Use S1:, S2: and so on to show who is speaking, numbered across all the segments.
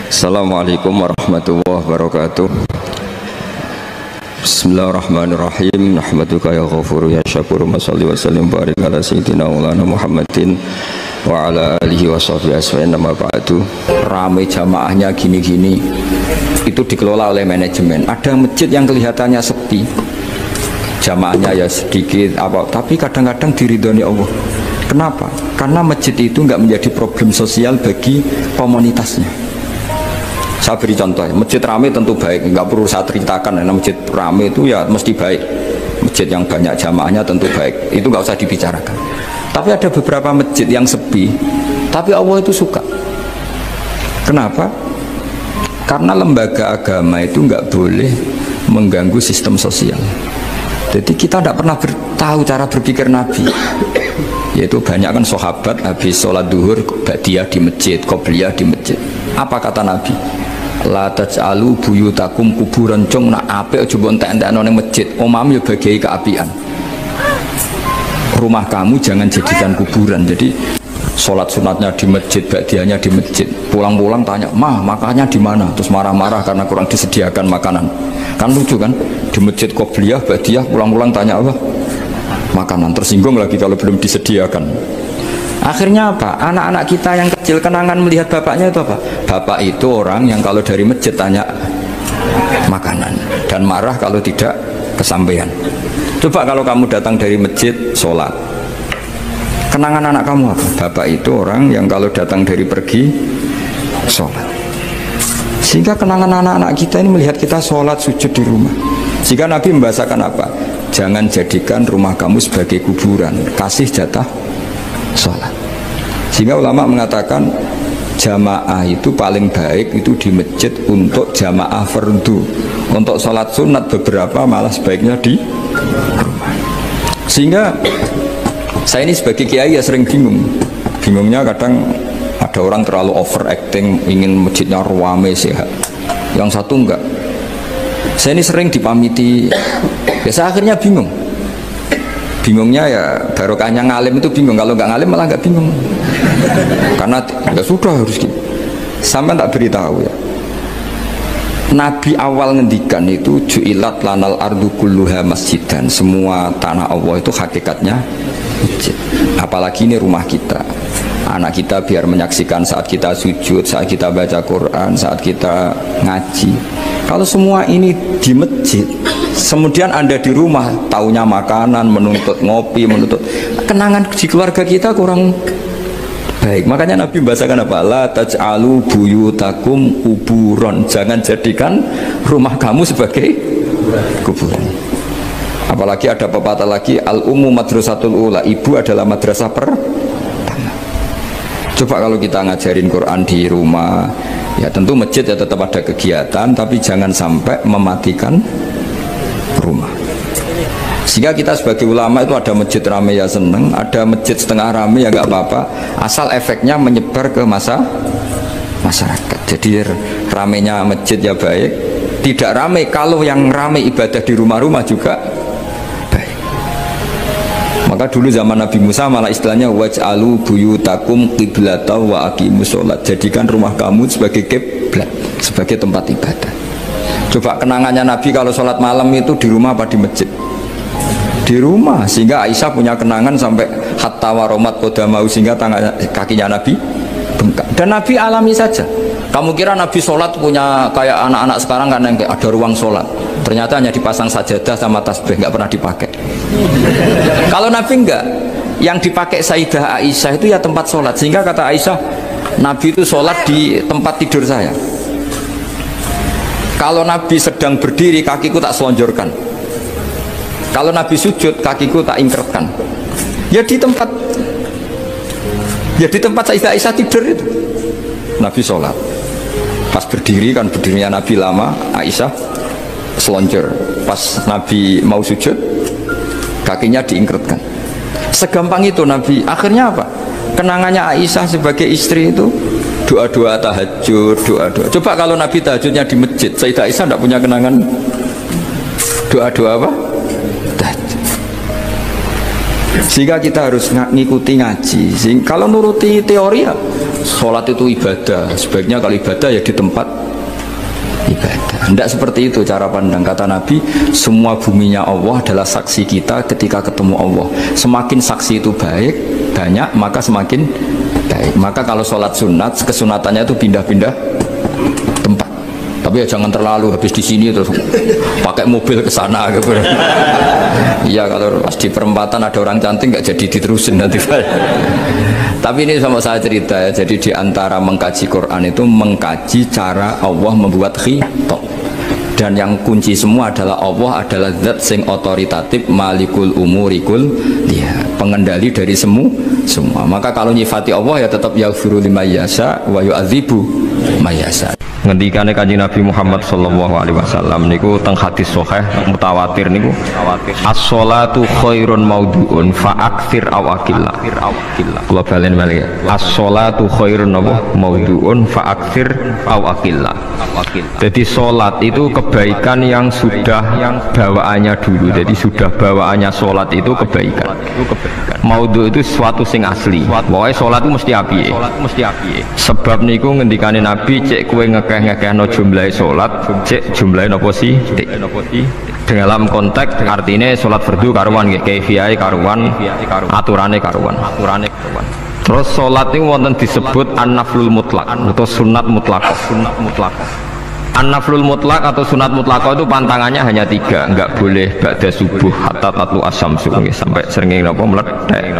S1: Assalamualaikum warahmatullahi wabarakatuh. Bismillahirrahmanirrahim. Nahmaduka ya ghafuru ya syakuru. Mashalli wa sallim barik ala sayyidina maulana Muhammadin wa ala alihi wa sahbihi asfa'in. Nama ba'du. Ramai jamaahnya gini-gini itu dikelola oleh manajemen. Ada masjid yang kelihatannya sepi, jamaahnya ya sedikit tapi kadang-kadang diridhoni Allah. Kenapa? Karena masjid itu nggak menjadi problem sosial bagi komunitasnya. Saya beri contoh, masjid ramai tentu baik, nggak perlu saya ceritakan. Karena masjid ramai itu ya mesti baik. Masjid yang banyak jamaahnya tentu baik, itu nggak usah dibicarakan. Tapi ada beberapa masjid yang sepi, tapi Allah itu suka. Kenapa? Karena lembaga agama itu nggak boleh mengganggu sistem sosial. Jadi kita tidak pernah tahu cara berpikir Nabi. Yaitu banyak kan sahabat habis sholat duhur ba'diyah di masjid, qobliyah di masjid. Apa kata Nabi? La taj'alu buyutakum kuburan, cung nak apik aja mbok entek-entekno ning masjid. Omam yo bagiai keapian. Rumah kamu jangan jadikan kuburan. Jadi sholat sunatnya di masjid, ba'diyahnya di masjid. Pulang-pulang tanya, "Mah, makannya di mana?" Terus marah-marah karena kurang disediakan makanan. Kan lucu kan? Di masjid qobliyah, ba'diyah pulang-pulang tanya apa? Makanan. Tersinggung lagi kalau belum disediakan. Akhirnya apa? Anak-anak kita yang kecil kenangan melihat bapaknya itu apa? Bapak itu orang yang kalau dari masjid tanya makanan dan marah kalau tidak kesampaian. Coba kalau kamu datang dari masjid sholat, kenangan anak kamu apa? Bapak itu orang yang kalau datang dari pergi sholat. Sehingga kenangan anak-anak kita ini melihat kita sholat sujud di rumah. Jika Nabi membahasakan apa? Jangan jadikan rumah kamu sebagai kuburan, kasih jatah sholat. Sehingga ulama mengatakan jamaah itu paling baik itu di masjid untuk jamaah fardu. Untuk sholat sunat beberapa malah sebaiknya di rumah. Sehingga saya ini sebagai kiai ya sering bingung. Bingungnya kadang ada orang terlalu overacting, ingin masjidnya ruame sehat. Yang satu enggak. Saya ini sering dipamiti, ya saya akhirnya bingung. Bingungnya ya barokahnya ngalim itu bingung, kalau nggak ngalim malah nggak bingung. Karena ya sudah harus gitu. Sampai tak beritahu ya. Nabi awal ngendikan itu ju'ilat lanal ardu kulluha masjidan. Semua tanah Allah itu hakikatnya masjid. Apalagi ini rumah kita. Anak kita biar menyaksikan saat kita sujud, saat kita baca Quran, saat kita ngaji. Kalau semua ini di masjid, kemudian Anda di rumah taunya makanan, menuntut ngopi, menuntut kenangan di keluarga kita kurang baik. Makanya Nabi membahasakan apa? La taj'alu buyutakum kuburon. Jangan jadikan rumah kamu sebagai kuburan. Apalagi ada pepatah lagi, al-ummu madrasatul ula, ibu adalah madrasah pertama. Coba kalau kita ngajarin Quran di rumah, ya tentu masjid ya tetap ada kegiatan, tapi jangan sampai mematikan rumah. Sehingga kita sebagai ulama itu ada masjid ramai ya seneng, ada masjid setengah ramai ya nggak apa-apa, asal efeknya menyebar ke masyarakat. Jadi ramainya masjid ya baik, tidak ramai kalau yang ramai ibadah di rumah-rumah juga baik. Maka dulu zaman Nabi Musa malah istilahnya waj'alu buyutakum qiblatan wa aqimus sholat. Jadikan rumah kamu sebagai kiblat, sebagai tempat ibadah. Coba kenangannya Nabi kalau sholat malam itu di rumah apa di masjid? Di rumah. Sehingga Aisyah punya kenangan sampai hatta waromat qodamau, sehingga kakinya Nabi bengkak. Dan Nabi alami saja. Kamu kira Nabi sholat punya kayak anak-anak sekarang kan yang ada ruang sholat? Ternyata hanya dipasang sajadah sama tasbih, nggak pernah dipakai. Kalau Nabi enggak, yang dipakai Sayyidah Aisyah itu ya tempat sholat. Sehingga kata Aisyah, Nabi itu sholat di tempat tidur saya. Kalau Nabi sedang berdiri, kakiku tak selonjorkan. Kalau Nabi sujud, kakiku tak ingkretkan. Ya di tempat Sayyidah Aisyah tidur itu Nabi sholat. Pas berdiri kan berdirinya Nabi lama, Aisyah selonjor. Pas Nabi mau sujud, kakinya diingkretkan. Segampang itu Nabi. Akhirnya apa? Kenangannya Aisyah sebagai istri itu doa-doa tahajud, doa-doa. Coba kalau Nabi tahajudnya di masjid, Sayyidah Aisyah tidak punya kenangan doa-doa apa? Tahajud. Sehingga kita harus ngikuti ngaji. Kalau nuruti teori ya sholat itu ibadah. Sebaiknya kalau ibadah ya di tempat ibadah. Tidak seperti itu cara pandang. Kata Nabi, semua buminya Allah adalah saksi kita ketika ketemu Allah. Semakin saksi itu banyak, maka semakin baik. Maka kalau sholat sunat, kesunatannya itu pindah-pindah tempat. Tapi ya jangan terlalu habis di sini terus pakai mobil ke sana gitu. Iya, kalau pas di perempatan ada orang cantik nggak jadi diterusin nanti. Tapi ini sama saya cerita ya. Jadi di antara mengkaji Quran itu mengkaji cara Allah membuat khitab. Dan yang kunci semua adalah Allah adalah zat sing otoritatif, malikul umurikul dia, pengendali dari semua. Maka kalau nyifati Allah ya tetap yaghfiru liman yasha wa yu'adzibu may yasha. Ngendikane Kanjeng Nabi Muhammad sallallahu alaihi wasallam niku teng hadis sahih mutawatir niku, as-sholatu khairun maudhu'un fa aktsir aw aqilla. Kula balen malih. As-sholatu khairun maudhu'un fa aktsir aw aqilla. Jadi salat itu kebaikan yang sudah bawaannya dulu. Jadi sudah bawaannya salat itu kebaikan. Maudhu itu sesuatu sing asli. Pokoknya salat itu mesti apike. Sebab niku ngendikane Nabi, cek kowe ngekeh-ngekehno jumlahe salat, cek jumlahe napa sih? Dalam konteks artinya salat fardu karuan nggih, kaifiyahe karuan, aturane karuan. Terus salat itu wonten disebut an-naflul mutlak atau sunat mutlaqah. An-naflul mutlak atau sunat mutlaqah itu pantangannya hanya 3, enggak boleh ba'da subuh hatta tatlu asyamsu sampai srengenge napa meletek.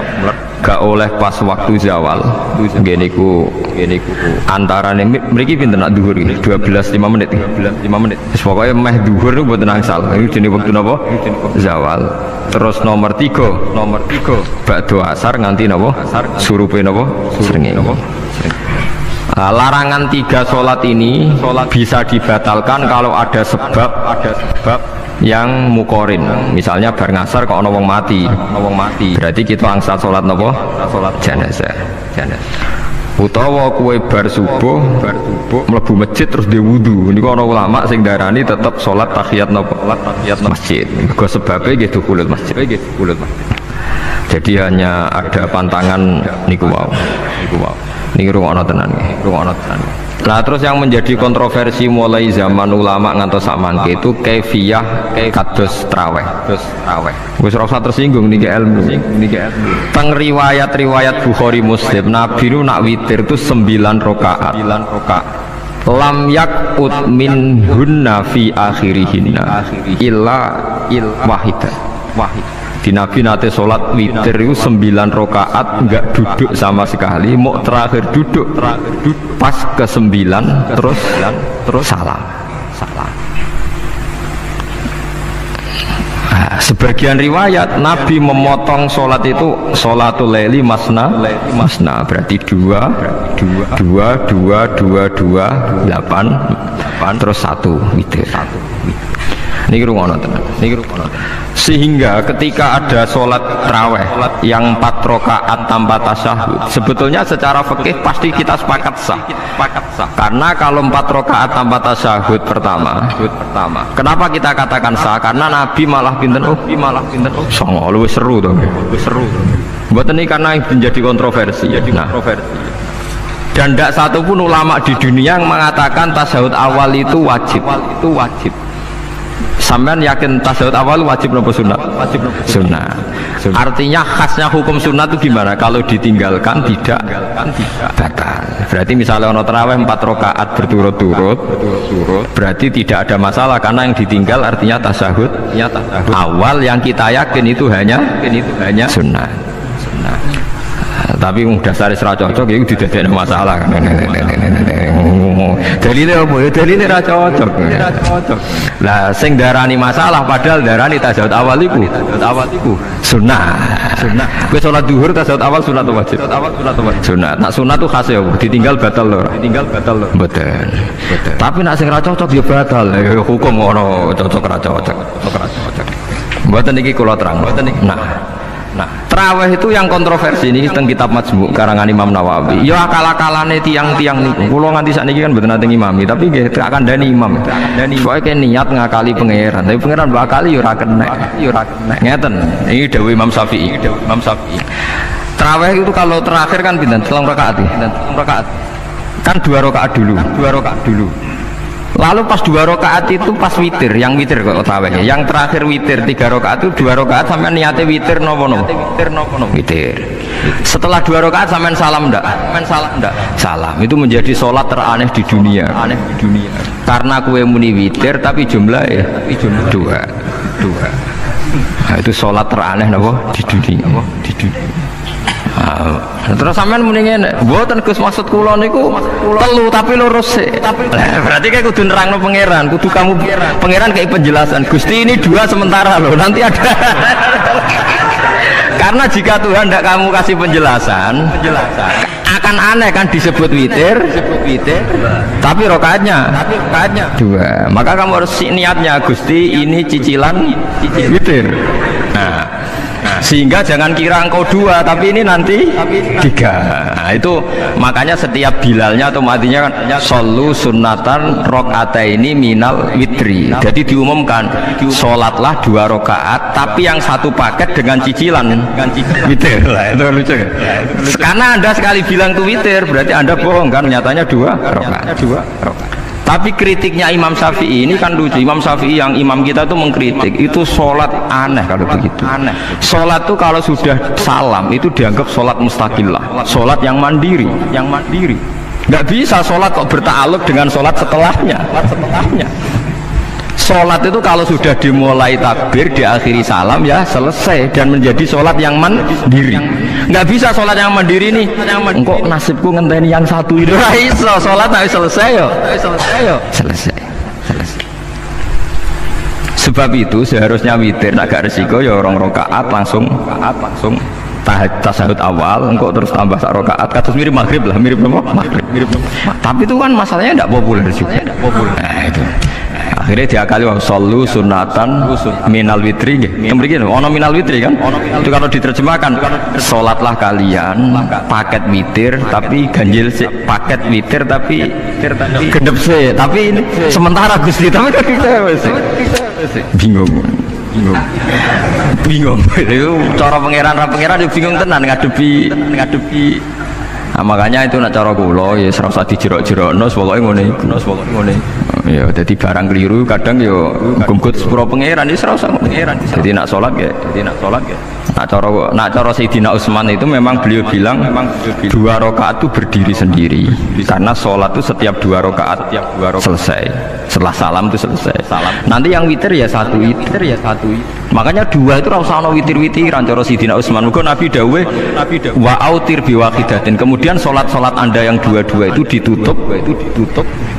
S1: Gak oleh pas waktu zawal. Nggih niku antarane mriki pinten nak dhuwur iki 12 5 menit. Wis pokoke meh dhuwur niku mboten angsal. Iki jenenge wektu napa? Zawal. Terus nomor 3 ba'da asar nganti napa? Surupe napa? Srengenge. Larangan 3 sholat ini bisa dibatalkan kalau ada sebab yang mukorin. Misalnya bar ngasar kok ana wong mati, berarti kita angsal sholat napa? Sholat jenazah. Utawa kue bar subuh mlebu masjid terus dia wudu. Niku ana ulama sing darani tetep sholat tahiyat napa? Tahiyat masjid. Mergo sebabe nggih dukhulul masjid. Jadi hanya ada pantangan niku wau. Niki rungokno tenan. Nah, terus yang menjadi kontroversi mulai zaman ulama ngantos sakmangke itu kaifiyah kados traweh. Wis ora usah tersinggung niki ilmu. Teng riwayat Bukhari Muslim, Nabi nu nak witir itu 9 rakaat. Lam yakut min hunna fi akhirihinna illa wahidah. Di Nabi nate sholat witir itu 9 rakaat enggak duduk sama sekali, mau terakhir duduk pas ke 9 terus salam. Nah, sebagian riwayat Nabi memotong sholat itu sholatul laili masna, berarti 2 8 terus 1 witir. Niki rungono tenan. Sehingga ketika ada sholat taraweh yang 4 rakaat tanpa tasyahud, sebetulnya secara fikih pasti kita sepakat sah. Karena kalau 4 rakaat tanpa tasyahud pertama, kenapa kita katakan sah? Karena Nabi malah pinten songo, luwih seru to. Mboten ini karena yang menjadi kontroversi. Dan tidak satu pun ulama di dunia yang mengatakan tasyahud awal itu wajib. Sampean yakin tasyahud awal wajib nopo sunat? Sunat. Artinya khasnya hukum sunat itu gimana? Kalau ditinggalkan tidak batal. Berarti misalnya ono tarawih 4 rakaat berturut-turut, berarti tidak ada masalah karena yang ditinggal artinya tasyahud awal yang kita yakin itu hanya sunat. Tapi dasar ra cocok itu tidak ada masalah kan. Dalile apa ya? Dalile ra cocok. Lah sing darani masalah padahal darani tasyahud awal iku sunah. Kowe salat zuhur tasyahud awal sunat atau wajib? Sunat. Nak sunat tuh khas ya, ditinggal batal lho. Betul. Tapi nak sing ra cocok ya batal. Hukum ngono cocok ra cocok. Mboten iki kula terang. Nah, tarawih itu yang kontroversi ini tentang kitab Majmu' karangan Imam Nawawi. Ya akal-akalane tiang-tiang niku. Kula nganti sakniki kan mboten nate ngimami, tapi nggih akan dani imam. Soale niat ngakali pangeran, tapi pangeran bakali ya ora kena. Ngeten. Iki dawuh Imam Syafi'i. Tarawih itu kalau terakhir kan pinten? 3 rakaat ya. 3 rakaat. Kan 2 rakaat dulu. 2 rakaat dulu. Lalu pas 2 rakaat itu pas witir, yang witir kok tarawih. Yang terakhir witir 3 rakaat itu 2 rakaat sampai niatnya witir nopo. Witir. Setelah 2 rakaat sampai salam ndak? Salam. Itu menjadi sholat teraneh di dunia. Karena kue muni witir tapi jumlahnya 2. Nah, itu sholat teraneh nopo di dunia. Terus sampean muni ngene, mboten Gus maksud kula niku telu tapi lurus sik. Berarti kayak kudu nerangno pangeran, kudu kamu pangeran kayak penjelasan. Gusti ini 2 sementara loh, nanti ada. Karena jika Tuhan tidak kamu kasih penjelasan akan aneh kan disebut witir, tapi rokaatnya 2. Maka kamu harus niatnya Gusti ini cicilan witir. Nah, sehingga jangan kira engkau 2 tapi ini nanti 3. Nah, itu makanya setiap bilalnya atau matinya kan shollu sunnatan rakaataini minal witri. Jadi diumumkan sholatlah 2 rakaat tapi yang 1 paket dengan cicilan witir. Lah itu lucu ya. Karena Anda sekali bilang itu witir berarti Anda bohong kan, nyatanya 2 rakaat. Tapi kritiknya Imam Syafi'i ini kan lucu. Imam Syafi'i yang imam kita tuh mengkritik itu sholat aneh kalau begitu. Sholat tuh kalau sudah salam itu dianggap sholat mustaqillah, sholat yang mandiri. Nggak bisa sholat kok bertakluk dengan sholat setelahnya. Sholat itu kalau sudah dimulai takbir diakhiri salam ya selesai dan menjadi sholat yang mandiri. Nggak bisa sholat yang mandiri nih. Engkau nasibku ngenteni yang 1 itu. Iso sholat tapi selesai yo. Selesai. Sebab itu seharusnya witir agak resiko ya orang rakaat langsung tasahud awal, engkau terus tambah 1 rakaat. Kados mirip maghrib lah, mirip apa? Maghrib. Tapi itu kan masalahnya tidak populer juga. Nah itu. Akhirnya diakali wa shollu sunatan minal witri nggih. Mriki ono minal witri kan? Itu kalau diterjemahkan salatlah kalian paket witir tapi ganjil sik, paket witir tapi gendep sik. Tapi ini sementara Gusti tapi kita wis bingung. Itu cara pangeran bingung tenan ngadepi. Nah, makanya itu nak cara kula ya ora usah dijerok-jerokno pokoke ngene iku. Ya dadi barang keliru kadang ya gumgut sepuro pangeran ya ora usah pangeran. Jadi nak salat ya. Nak cara Sayyidina Utsman itu memang beliau bilang 2 rakaat itu berdiri sendiri. Karena salat itu setiap 2 rakaat selesai. Setelah salam itu selesai. Nanti yang witir ya 1 witir. Makanya 2 itu ora usah ana witir-witiran cara Sayyidina Utsman. Muga Nabi dawuh wa autir biwaqidatin. Kemudian salat-salat Anda yang 2 itu ditutup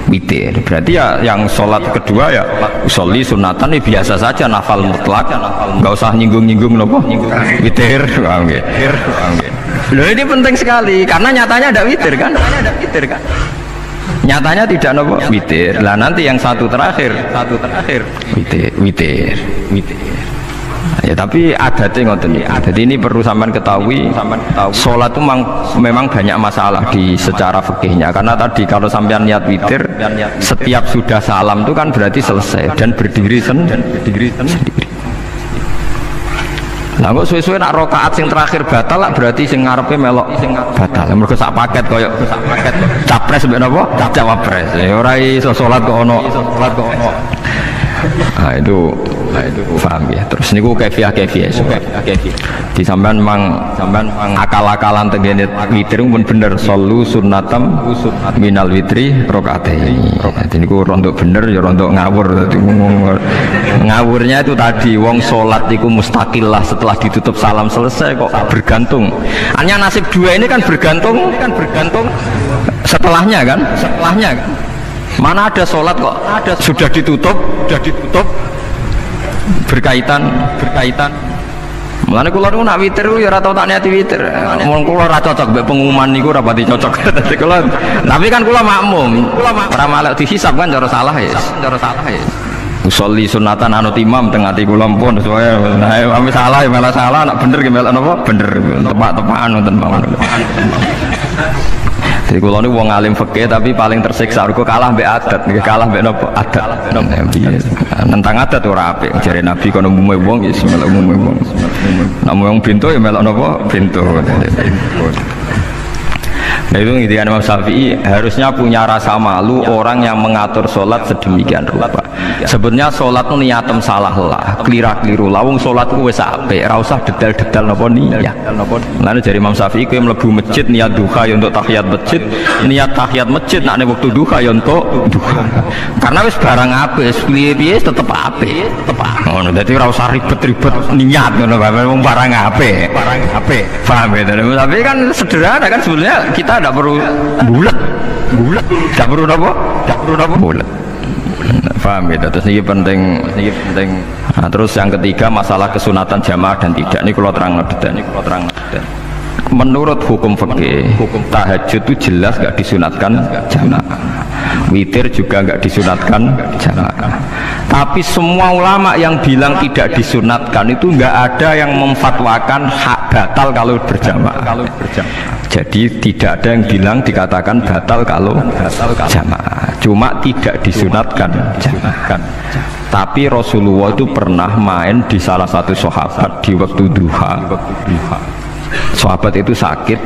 S1: witir. Berarti ya yang salat kedua ya sholli sunatan ya biasa saja nafal mutlak. Enggak usah nyinggung-nyinggung napa? Witir. Loh ini penting sekali karena nyatanya ada witir kan? Nyatanya tidak nopo witir. Lah nanti yang 1 terakhir witir. Ya tapi adatnya ngoten iki. Adat ini perlu sampean ketahui. Salat itu memang banyak masalah di secara fikihnya. Karena tadi kalau sampean niat witir, setiap sudah salam itu kan berarti selesai dan berdiri sendiri. Lah kok suwe-suwe nak rakaat sing terakhir batal lah berarti sing ngarepe melok batal. Mergo sak paket koyo capres mbek napa? Cawapres. Ya ora iso salat kok ono. Nah itu paham ya. Terus niku kefiah di sampean mang akal-akalan tengene witir pun bener shollu sunnatam minal witri rakaataini. Rakaat niku rontok bener ya rontok ngawur. Ngawurnya itu tadi wong salat iku mustaqillah setelah ditutup salam selesai kok bergantung. Hanya nasib 2 ini kan bergantung setelahnya kan? Mana ada sholat kok sudah ditutup berkaitan. Mulane kula niku nak witir ya ora tau tak niati witir. Mun kula ora cocok mbek pengumuman niku ora pati cocok. Tapi kan kula makmum. Ora malah dihisab kan cara salah ya. Usolli sunatan anut imam teng ati kula pun supaya ame salah ya malah salah, nak bener ki melok napa? Bener. Tepak-tepakan wonten mawon. Jadi kalau ini wong alim fikih tapi paling tersiksa mergo kalah mbek adat, kalah mbek napa adat. Nentang adat ora apik. Jare Nabi kono umume wong ya umumé wong. Namun yang pintu ya melok nopo pintu. Nah itu ngintikan Imam Syafi'i harusnya punya rasa malu orang yang mengatur sholat sedemikian rupa. Sebenarnya sholat itu niatem salah lah, keliru lawung sholat itu wis apik, ora usah detail-detail napa niat. Lalu dari Imam Syafi'i kowe mlebu masjid niat duha ya untuk tahiyat masjid, niat tahiyat masjid nak waktu duha ya untuk duha. Karena wis barang apik, wis piye-piye tetep apik, ngono. Dadi ora usah ribet-ribet niat ngono wong barang apik. Paham ya? Tapi kan sederhana kan sebenarnya kita tidak perlu bulat, tidak perlu apa bulat. Paham ya? Terus ini penting. Nah, terus yang ketiga masalah kesunatan jamaah dan tidak. Ini kalau terang menurut hukum fikih tahajud itu jelas nggak disunatkan jamaah, witir juga nggak disunatkan jamaah. Tapi semua ulama yang bilang tidak disunatkan itu nggak ada yang memfatwakan hak batal kalau berjamaah. Jadi tidak ada yang bilang dikatakan batal kalau jamaah, cuma tidak disunatkan jamaah. Tapi Rasulullah itu pernah main di salah satu sahabat di waktu duha. Sahabat itu sakit,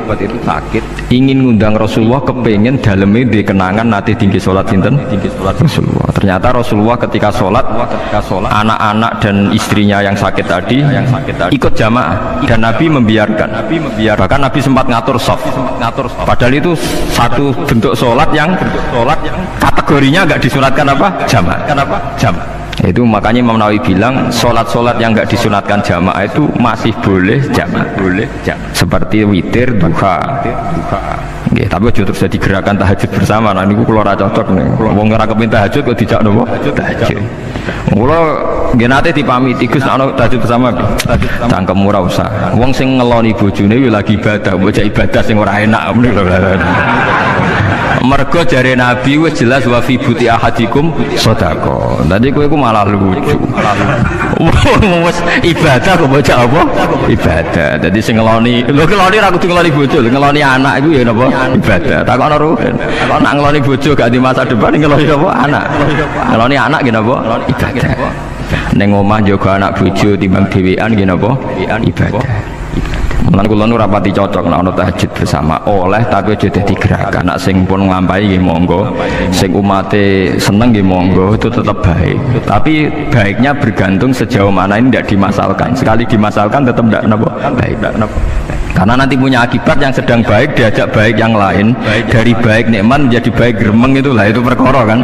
S1: ingin ngundang Rasulullah, kepengen dalamnya di kenangan nanti tinggi sholat sinten Rasulullah. Ternyata Rasulullah ketika sholat anak-anak dan istrinya yang sakit tadi ikut jamaah dan Nabi membiarkan. Bahkan Nabi sempat ngatur soft. Padahal itu satu bentuk sholat yang kategorinya nggak disunatkan apa jamaah. Itu makanya Imam Nawawi bilang sholat-sholat yang nggak disunatkan jamaah itu masih boleh jamaah, seperti witir, duha. Ya, tapi aja terus jadi gerakan tahajud bersama. Nah ini kalau rasa cocok nih, wong ora kepin tahajud kok dijak nopo tahajud. Kalau genate dipamiti Gus ana tahajud bersama, cangkem ora usah. Wong sing ngeloni bojone lagi ibadah, bocah ibadah sing ora enak. Mergo jare Nabi wis jelas wa fi buti ahadikum sedekah. Tadi kowe iku malah lucu. Wis ibadah kok bocah apa? Ibadah. Dadi sing ngeloni, lho ngeloni ra kudu ngeloni bojo, ngeloni anak iku ya napa? Ibadah. Takokno Ruhin. Takok nak ngeloni bojo gak di masa depan ngeloni apa? Anak. Ngeloni anak nggih napa? Ibadah. Ning omah njaga anak bojo timbang dhewean nggih napa? Ibadah. Lan kula nu rapati cocok nek ana tahajud bersama oleh tapi aja dadi gerakan. Nek sing pun nglampahi nggih monggo, sing umate seneng nggih monggo, itu tetap baik. Tapi baiknya bergantung sejauh mana ini tidak dimasalkan. Sekali dimasalkan tetap tidak napa baik. Karena nanti punya akibat yang sedang baik diajak baik yang lain, dari baik nikmat menjadi baik gremeng, itulah itu perkara kan.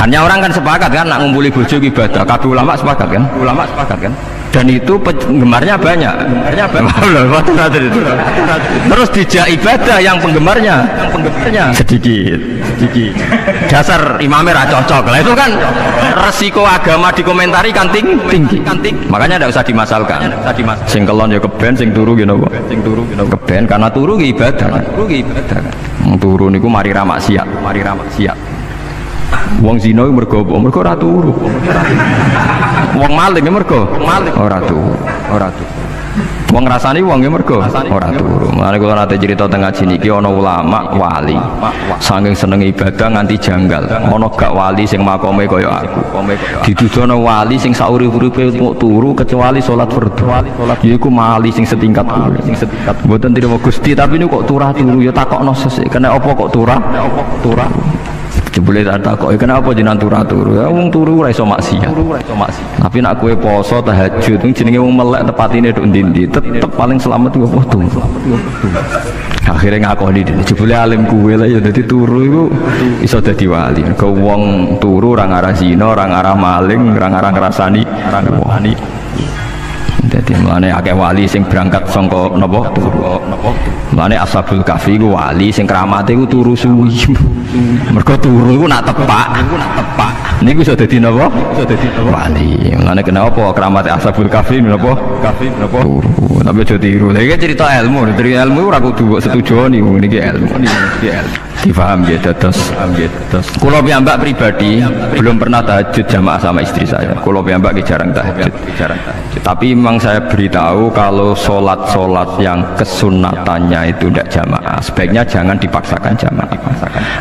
S1: Hanya orang kan sepakat kan nak ngumpuli bojo ibadah. Kabeh ulama sepakat kan? Dan itu penggemarnya banyak. Terus dijak ibadah yang penggemarnya sedikit. Dasar imamnya ra cocok. Lah itu kan resiko agama dikomentari kan tinggi. Makanya tidak usah dimasalkan. Sing kelon ya keben, sing turu ya napa? Keben karena turu ki ibadah. Turu niku mari ra maksiat. Wong zina mergo ora turu. Wong maling mergo ora turu. Wong ngrasani wong mergo ora turu. Mulane kula nate cerita teng ngaji niki ana ulama wali saking seneng ibadah nganti janggal. Ana gak wali sing makome kaya aku. Didudono wali sing saurip-uripe mung turu kecuali salat fardhu. Yaiku mali sing setingkat kuwi. Mboten trimo Gusti tapi niku kok turah turu ya takokno sesuk. Kena apa kok turah? Jebule tak takoki kenapa jenengan turu? Ya wong turu ora iso maksiat. Tapi nek kowe poso tahajud jenenge wong melek tepatine nduk ndi-ndi, tetep paling selamat ku apa turu. Akhirnya ngakoni jebule alim kuwe lah ya dadi turu iku iso dadi wali. Kau wong turu ora ngarah zina, ora ngarah maling, ora ngarah ngrasani. Dadi mulane akeh wali sing berangkat saka napa turu. Mulane Ashabul Kahfi ku wali sing kramate ku turu suwi. Mergo turu iku nak tepak. Niku iso dadi napa? Wali. Mulane kenapa kramate Ashabul Kahfi napa? Turu. Tapi aja tiru. Lha iki cerita ilmu, ora kudu setuju niku niki ilmu. Difaham ya terus. Kula piyambak pribadi belum pernah tahajud jamaah sama istri saya. Kula piyambak jarang tahajud. Tapi memang saya beritahu kalau sholat yang kesunatannya itu tidak jamaah, sebaiknya jangan dipaksakan jamaah.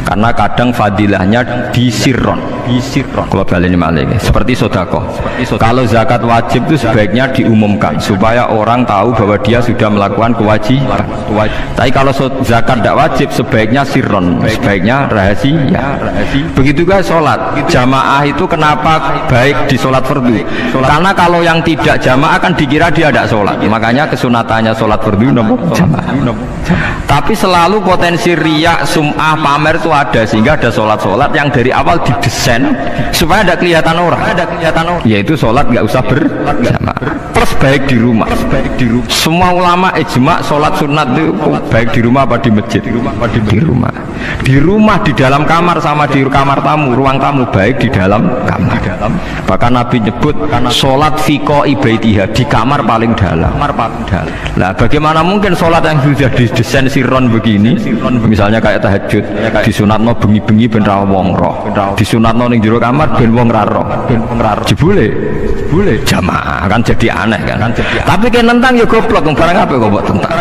S1: Karena kadang fadilahnya disirron. Kalau baleni malih seperti sedekah. Kalau zakat wajib itu sebaiknya diumumkan supaya orang tahu bahwa dia sudah melakukan kewajiban. Tapi kalau zakat tidak wajib sebaiknya sirron, sebaiknya rahasia. Begitu juga sholat jamaah itu kenapa baik di sholat fardu? Karena kalau yang tidak jamaah kan dikira dia tidak sholat. Makanya kesunatannya sholat fardu nomor jamaah. Tapi selalu potensi riya, sum'ah, pamer itu ada, sehingga ada sholat-sholat yang dari awal didesain supaya ada kelihatan orang. Yaitu sholat nggak usah berjamaah. Plus baik di rumah. Semua ulama ijma sholat sunat itu baik di rumah apa di masjid? Di rumah. Di rumah, di dalam kamar sama di kamar tamu, ruang tamu baik di dalam kamar. Bahkan Nabi nyebut sholat fiko ibaitiha di kamar paling dalam. Nah, bagaimana mungkin sholat yang sudah didesain sirron begini, misalnya kayak tahajud, disunatno bengi-bengi ben ra wong roh, disunatno ning jero kamar ben wong ra roh, jebule jamaah kan jadi aneh kan. Tapi kan nentang ya goblok, barang apa kok mbok tentang.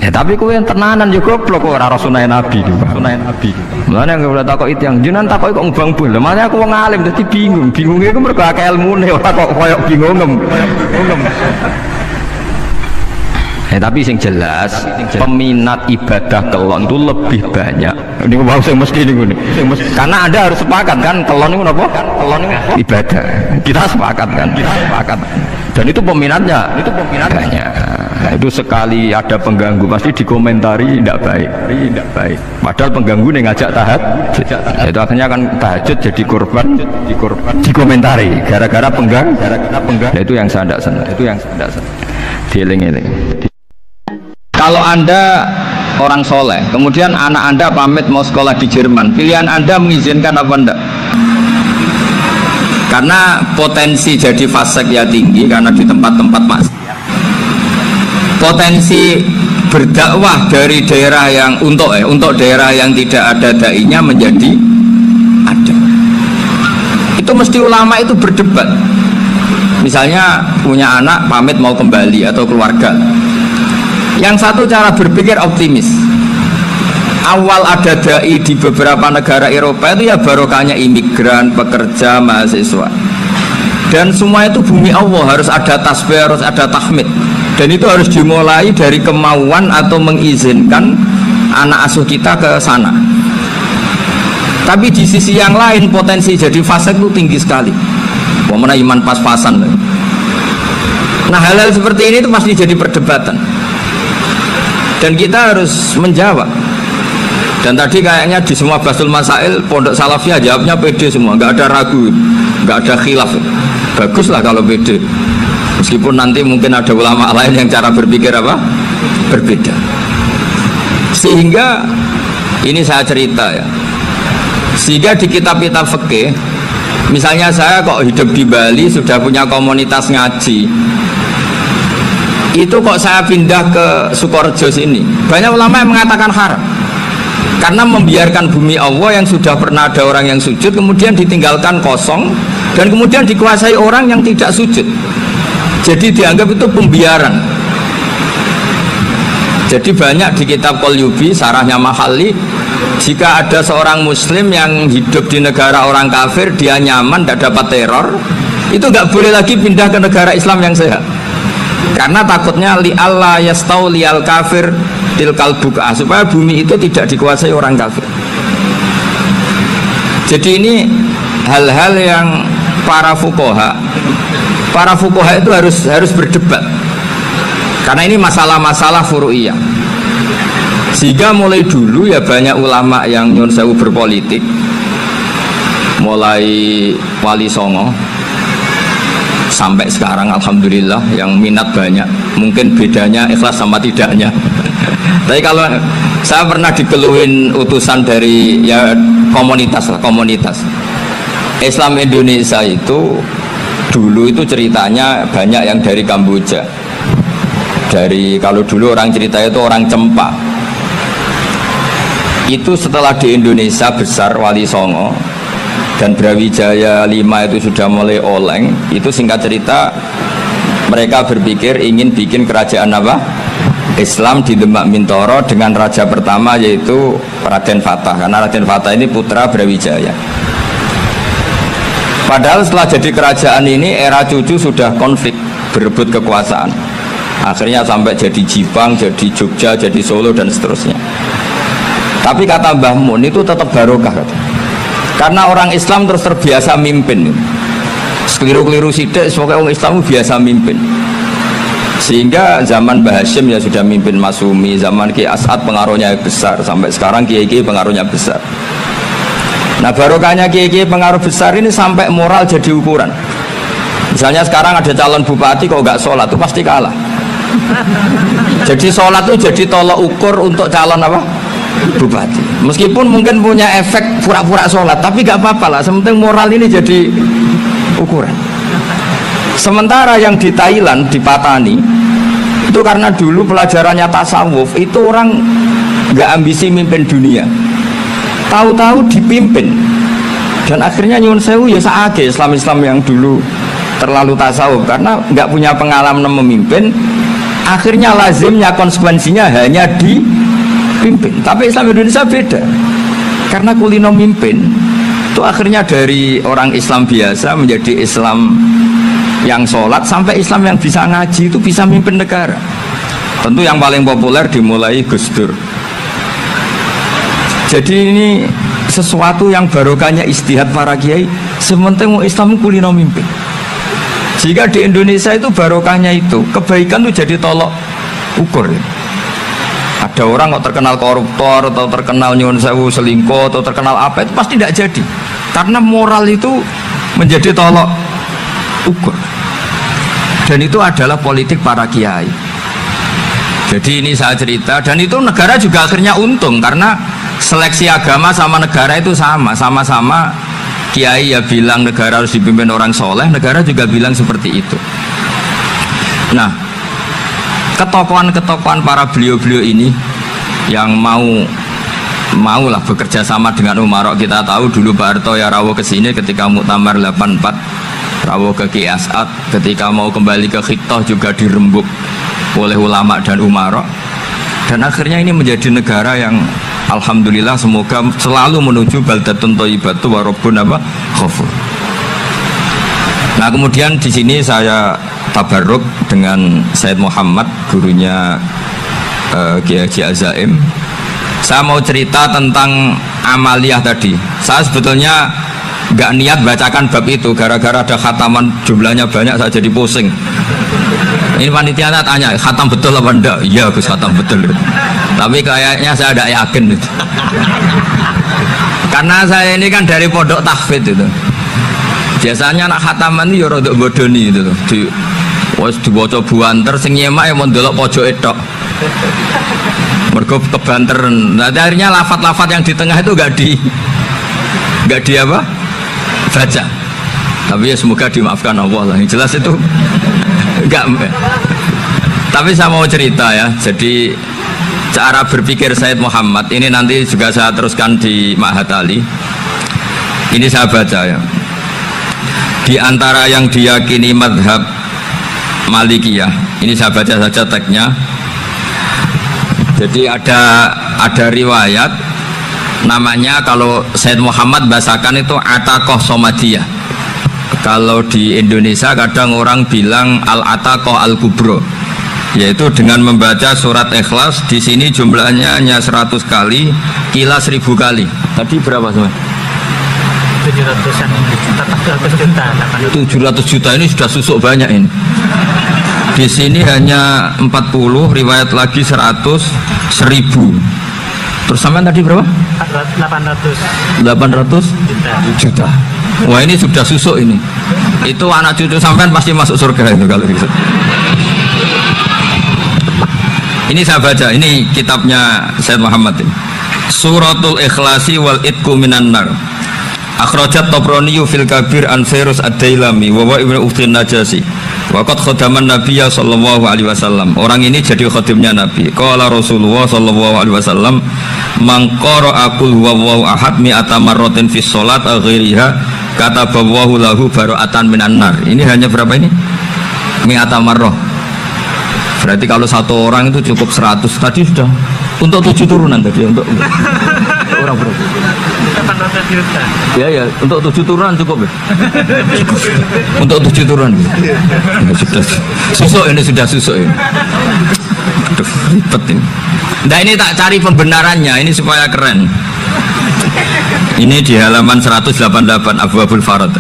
S1: Ya tapi kowe yang tenanan yo goblok kok ora sunah Nabi iki. Mulane nek ora takok itu yang jenengan takok kok ngubang bul. Makanya aku wong alim dadi bingung. Bingunge iku mergo akeh ilmune ora kok koyo bingungem. Tapi sing jelas peminat ibadah kelon itu lebih banyak. Ini mau saya mesti ini. Karena Anda harus sepakat kan kelon itu apa? Kelon itu ibadah. Kita sepakat kan? Dan itu peminatnya banyak. Nah, itu sekali ada pengganggu pasti dikomentari tidak baik. Padahal pengganggu nih ngajak tahajud. Itu akhirnya kan tahajud jadi korban dikomentari gara-gara penggang. Nah, itu yang saya tidak senang. Dieling-eling. Kalau Anda orang soleh, kemudian anak Anda pamit mau sekolah di Jerman, pilihan Anda mengizinkan apa enggak? Karena potensi jadi fasik ya tinggi karena di tempat-tempat maksiat. Potensi berdakwah dari daerah yang untuk daerah yang tidak ada dai-nya menjadi ada. Itu mesti ulama itu berdebat. Misalnya punya anak pamit mau kembali atau keluarga. Yang satu cara berpikir optimis. Awal ada dai di beberapa negara Eropa itu ya barokahnya imigran, pekerja, mahasiswa. Dan semua itu bumi Allah, harus ada tasbih, harus ada tahmid. Dan itu harus dimulai dari kemauan atau mengizinkan anak asuh kita ke sana. Tapi di sisi yang lain potensi jadi fasik itu tinggi sekali. Mana iman pas-pasan. Nah hal-hal seperti ini itu pasti jadi perdebatan. Dan kita harus menjawab. Dan tadi kayaknya di semua Basul Masail Pondok Salafiyah jawabnya pede semua, nggak ada ragu, nggak ada khilaf. Baguslah kalau pede. Meskipun nanti mungkin ada ulama lain yang cara berpikir apa? Berbeda. Sehingga ini saya cerita ya. Sehingga di kitab-kitab fikih, misalnya saya kok hidup di Bali sudah punya komunitas ngaji. Itu kok saya pindah ke Sukorejo sini, banyak ulama yang mengatakan haram karena membiarkan bumi Allah yang sudah pernah ada orang yang sujud kemudian ditinggalkan kosong dan kemudian dikuasai orang yang tidak sujud, jadi dianggap itu pembiaran. Jadi banyak di kitab Qalyubi sarahnya Mahalli, jika ada seorang muslim yang hidup di negara orang kafir, dia nyaman, tidak dapat teror, itu nggak boleh lagi pindah ke negara Islam yang sehat. Karena takutnya li'alla yastauliyal kafir tilkal buka, supaya bumi itu tidak dikuasai orang kafir. Jadi ini hal-hal yang para fuqaha itu harus berdebat. Karena ini masalah-masalah furu'iyah. Sehingga mulai dulu ya banyak ulama yang nyun sewu berpolitik, mulai Wali Songo sampai sekarang alhamdulillah yang minat banyak. Mungkin bedanya ikhlas sama tidaknya. Tapi kalau saya pernah dikeluhin utusan dari ya komunitas Islam Indonesia itu dulu itu ceritanya banyak yang dari Kamboja. Kalau dulu orang cerita itu orang Cempa. Itu setelah di Indonesia besar Wali Songo dan Brawijaya 5 itu sudah mulai oleng, itu singkat cerita mereka berpikir ingin bikin kerajaan apa? Islam di Demak Mintoro dengan raja pertama yaitu Raden Fatah, karena Raden Fatah ini putra Brawijaya. Padahal setelah jadi kerajaan ini era cucu sudah konflik, berebut kekuasaan. Akhirnya sampai jadi Jipang, jadi Jogja, jadi Solo dan seterusnya. Tapi kata Mbah Mun itu tetap barokah kata. Karena orang Islam terus terbiasa mimpin. Sekeliru-keliru sidik, semoga orang Islam biasa mimpin. Sehingga zaman Mbah Hashim ya sudah mimpin Masumi, zaman Ki As'ad pengaruhnya besar, sampai sekarang Kiai-Kiai pengaruhnya besar. Nah barokahnya Kiai-Kiai pengaruh besar ini sampai moral jadi ukuran. Misalnya sekarang ada calon bupati kok nggak sholat itu pasti kalah. Jadi sholat itu jadi tolok ukur untuk calon apa? Bupati. Meskipun mungkin punya efek pura-pura sholat, tapi nggak apa-apa lah. Sementing moral ini jadi ukuran. Sementara yang di Thailand, di Patani, itu karena dulu pelajarannya tasawuf, itu orang nggak ambisi mimpin dunia. Tahu-tahu dipimpin. Dan akhirnya nyuwun sewu ya saage Islam-Islam yang dulu terlalu tasawuf karena nggak punya pengalaman memimpin. Akhirnya lazimnya konsekuensinya hanya dipimpin. Tapi Islam Indonesia beda. Karena kulino mimpin itu akhirnya dari orang Islam biasa menjadi Islam yang sholat sampai Islam yang bisa ngaji itu bisa mimpin negara. Tentu yang paling populer dimulai Gus Dur. Jadi ini sesuatu yang barokahnya istihad para kiai. Sementing Islam kulino mimpin. Jika di Indonesia itu barokahnya itu kebaikan itu jadi tolok ukur. Ada orang kok terkenal koruptor atau terkenal nyuwun sewu selingkuh atau terkenal apa itu pasti tidak jadi. Karena moral itu menjadi tolok ukur. Dan itu adalah politik para kiai. Jadi ini saya cerita dan itu negara juga akhirnya untung karena seleksi agama sama negara itu sama-sama kiai ya bilang negara harus dipimpin orang soleh, negara juga bilang seperti itu. Nah, ketokohan-ketokohan para beliau-beliau ini yang maulah bekerja sama dengan Umarok. Kita tahu dulu Pak Harto ya rawuh ke sini ketika Muktamar 84, rawuh ke Ki As'ad, ketika mau kembali ke Khittah juga dirembuk oleh ulama dan Umarok. Dan akhirnya ini menjadi negara yang alhamdulillah semoga selalu menuju baldatun thayyibatu wa rabbun ghafur. Nah, kemudian di sini saya tabarruk dengan Said Muhammad, gurunya Kiai Haji Azaim. Saya mau cerita tentang amaliyah tadi. Saya sebetulnya nggak niat bacakan bab itu, gara-gara ada khataman jumlahnya banyak saya jadi pusing. Ini panitianya tanya, khatam betul apa enggak? Iya Gus, khatam betul. Tapi kayaknya saya tidak yakin itu. Karena saya ini kan dari pondok tahfidz itu. Biasanya anak khataman itu ya rodok bodoni itu tuh. Dibaca buanter sing nyemak ya mau ndelok pojoke tok. Mergo kebanteren. Nah, akhirnya lafat-lafat yang di tengah itu enggak di apa? Baca. Tapi ya semoga dimaafkan Allah lah. Yang jelas itu enggak. Tapi saya mau cerita ya. Jadi cara berpikir Said Muhammad ini nanti juga saya teruskan di Ma'had Ali. Ini saya baca ya. Di antara yang diyakini madhab Malikiyah, ini saya baca saja teksnya. Jadi ada riwayat namanya, kalau Said Muhammad bahasakan itu Ataqoh Somadiyah. Kalau di Indonesia kadang orang bilang Al-Ataqoh Al-Kubro, yaitu dengan membaca surat Ikhlas. Di sini jumlahnya hanya 100 kali, Kila 1000 kali. Tadi berapa semua? 700 juta ini sudah susuk banyak ini. Di sini hanya 40, riwayat lagi 100, 1000. Terus sampai tadi berapa? 800 juta. Wah ini sudah susuk ini. Itu anak cucu sampean pasti masuk surga itu kalau gitu. Ini saya baca, ini kitabnya Said Muhammad ini. Suratul Ikhlasi wal Itqu minan nar. Akhrajat Tabrani fil Kabir an Fairuz ad-Dailami wa wa ibnu Uftin Najasi. Wa qad khadaman Nabiyya sallallahu alaihi wasallam. Orang ini jadi khadimnya Nabi. Qala Rasulullah sallallahu alaihi wasallam, "Man qara'a qul huwallahu ahad mi'ata marratin fi shalat ghairiha kataballahu lahu bara'atan minan nar." Ini hanya berapa ini? Mi'ata marrah. Berarti kalau satu orang itu cukup 100. Tadi sudah untuk 7 turunan tadi, untuk orang bro?
S2: 800 juta.
S1: Ya, untuk 7 turunan cukup ya? Untuk 7 turunan ya, sudah susuk ini, sudah susuk ini. Aduh, ribet ini. Nah ini tak cari pembenarannya, ini supaya keren. Ini di halaman 188 Abwabul Farad.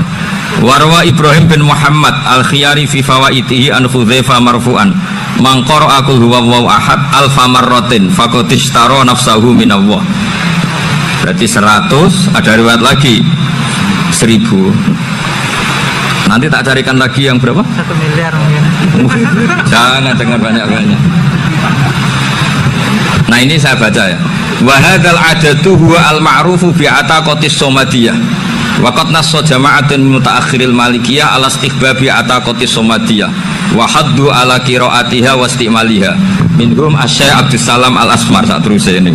S1: Warwa Ibrahim bin Muhammad al-Khiyari fi fawaitihi an Hudzaifah marfu'an man qara'a qul huwallahu ahad alfa marratin faqad ishtara nafsahu minallah. Berarti 100, ada riwayat lagi 1000. Nanti tak carikan lagi yang berapa?
S2: 1 miliar mungkin.
S1: Jangan banyak-banyak. Nah ini saya baca ya. Wa hadzal adatu huwa al-ma'rufu bi ataqatis somadiyah. Waqad nassa jama'atun mutaakhiril malikiyah ala istihbabi ataqatis somadiyah wa haddu ala qiraatiha wa istimaliha. Minhum Asy-Syaikh Abdus Salam Al-Asmar saat terus ini.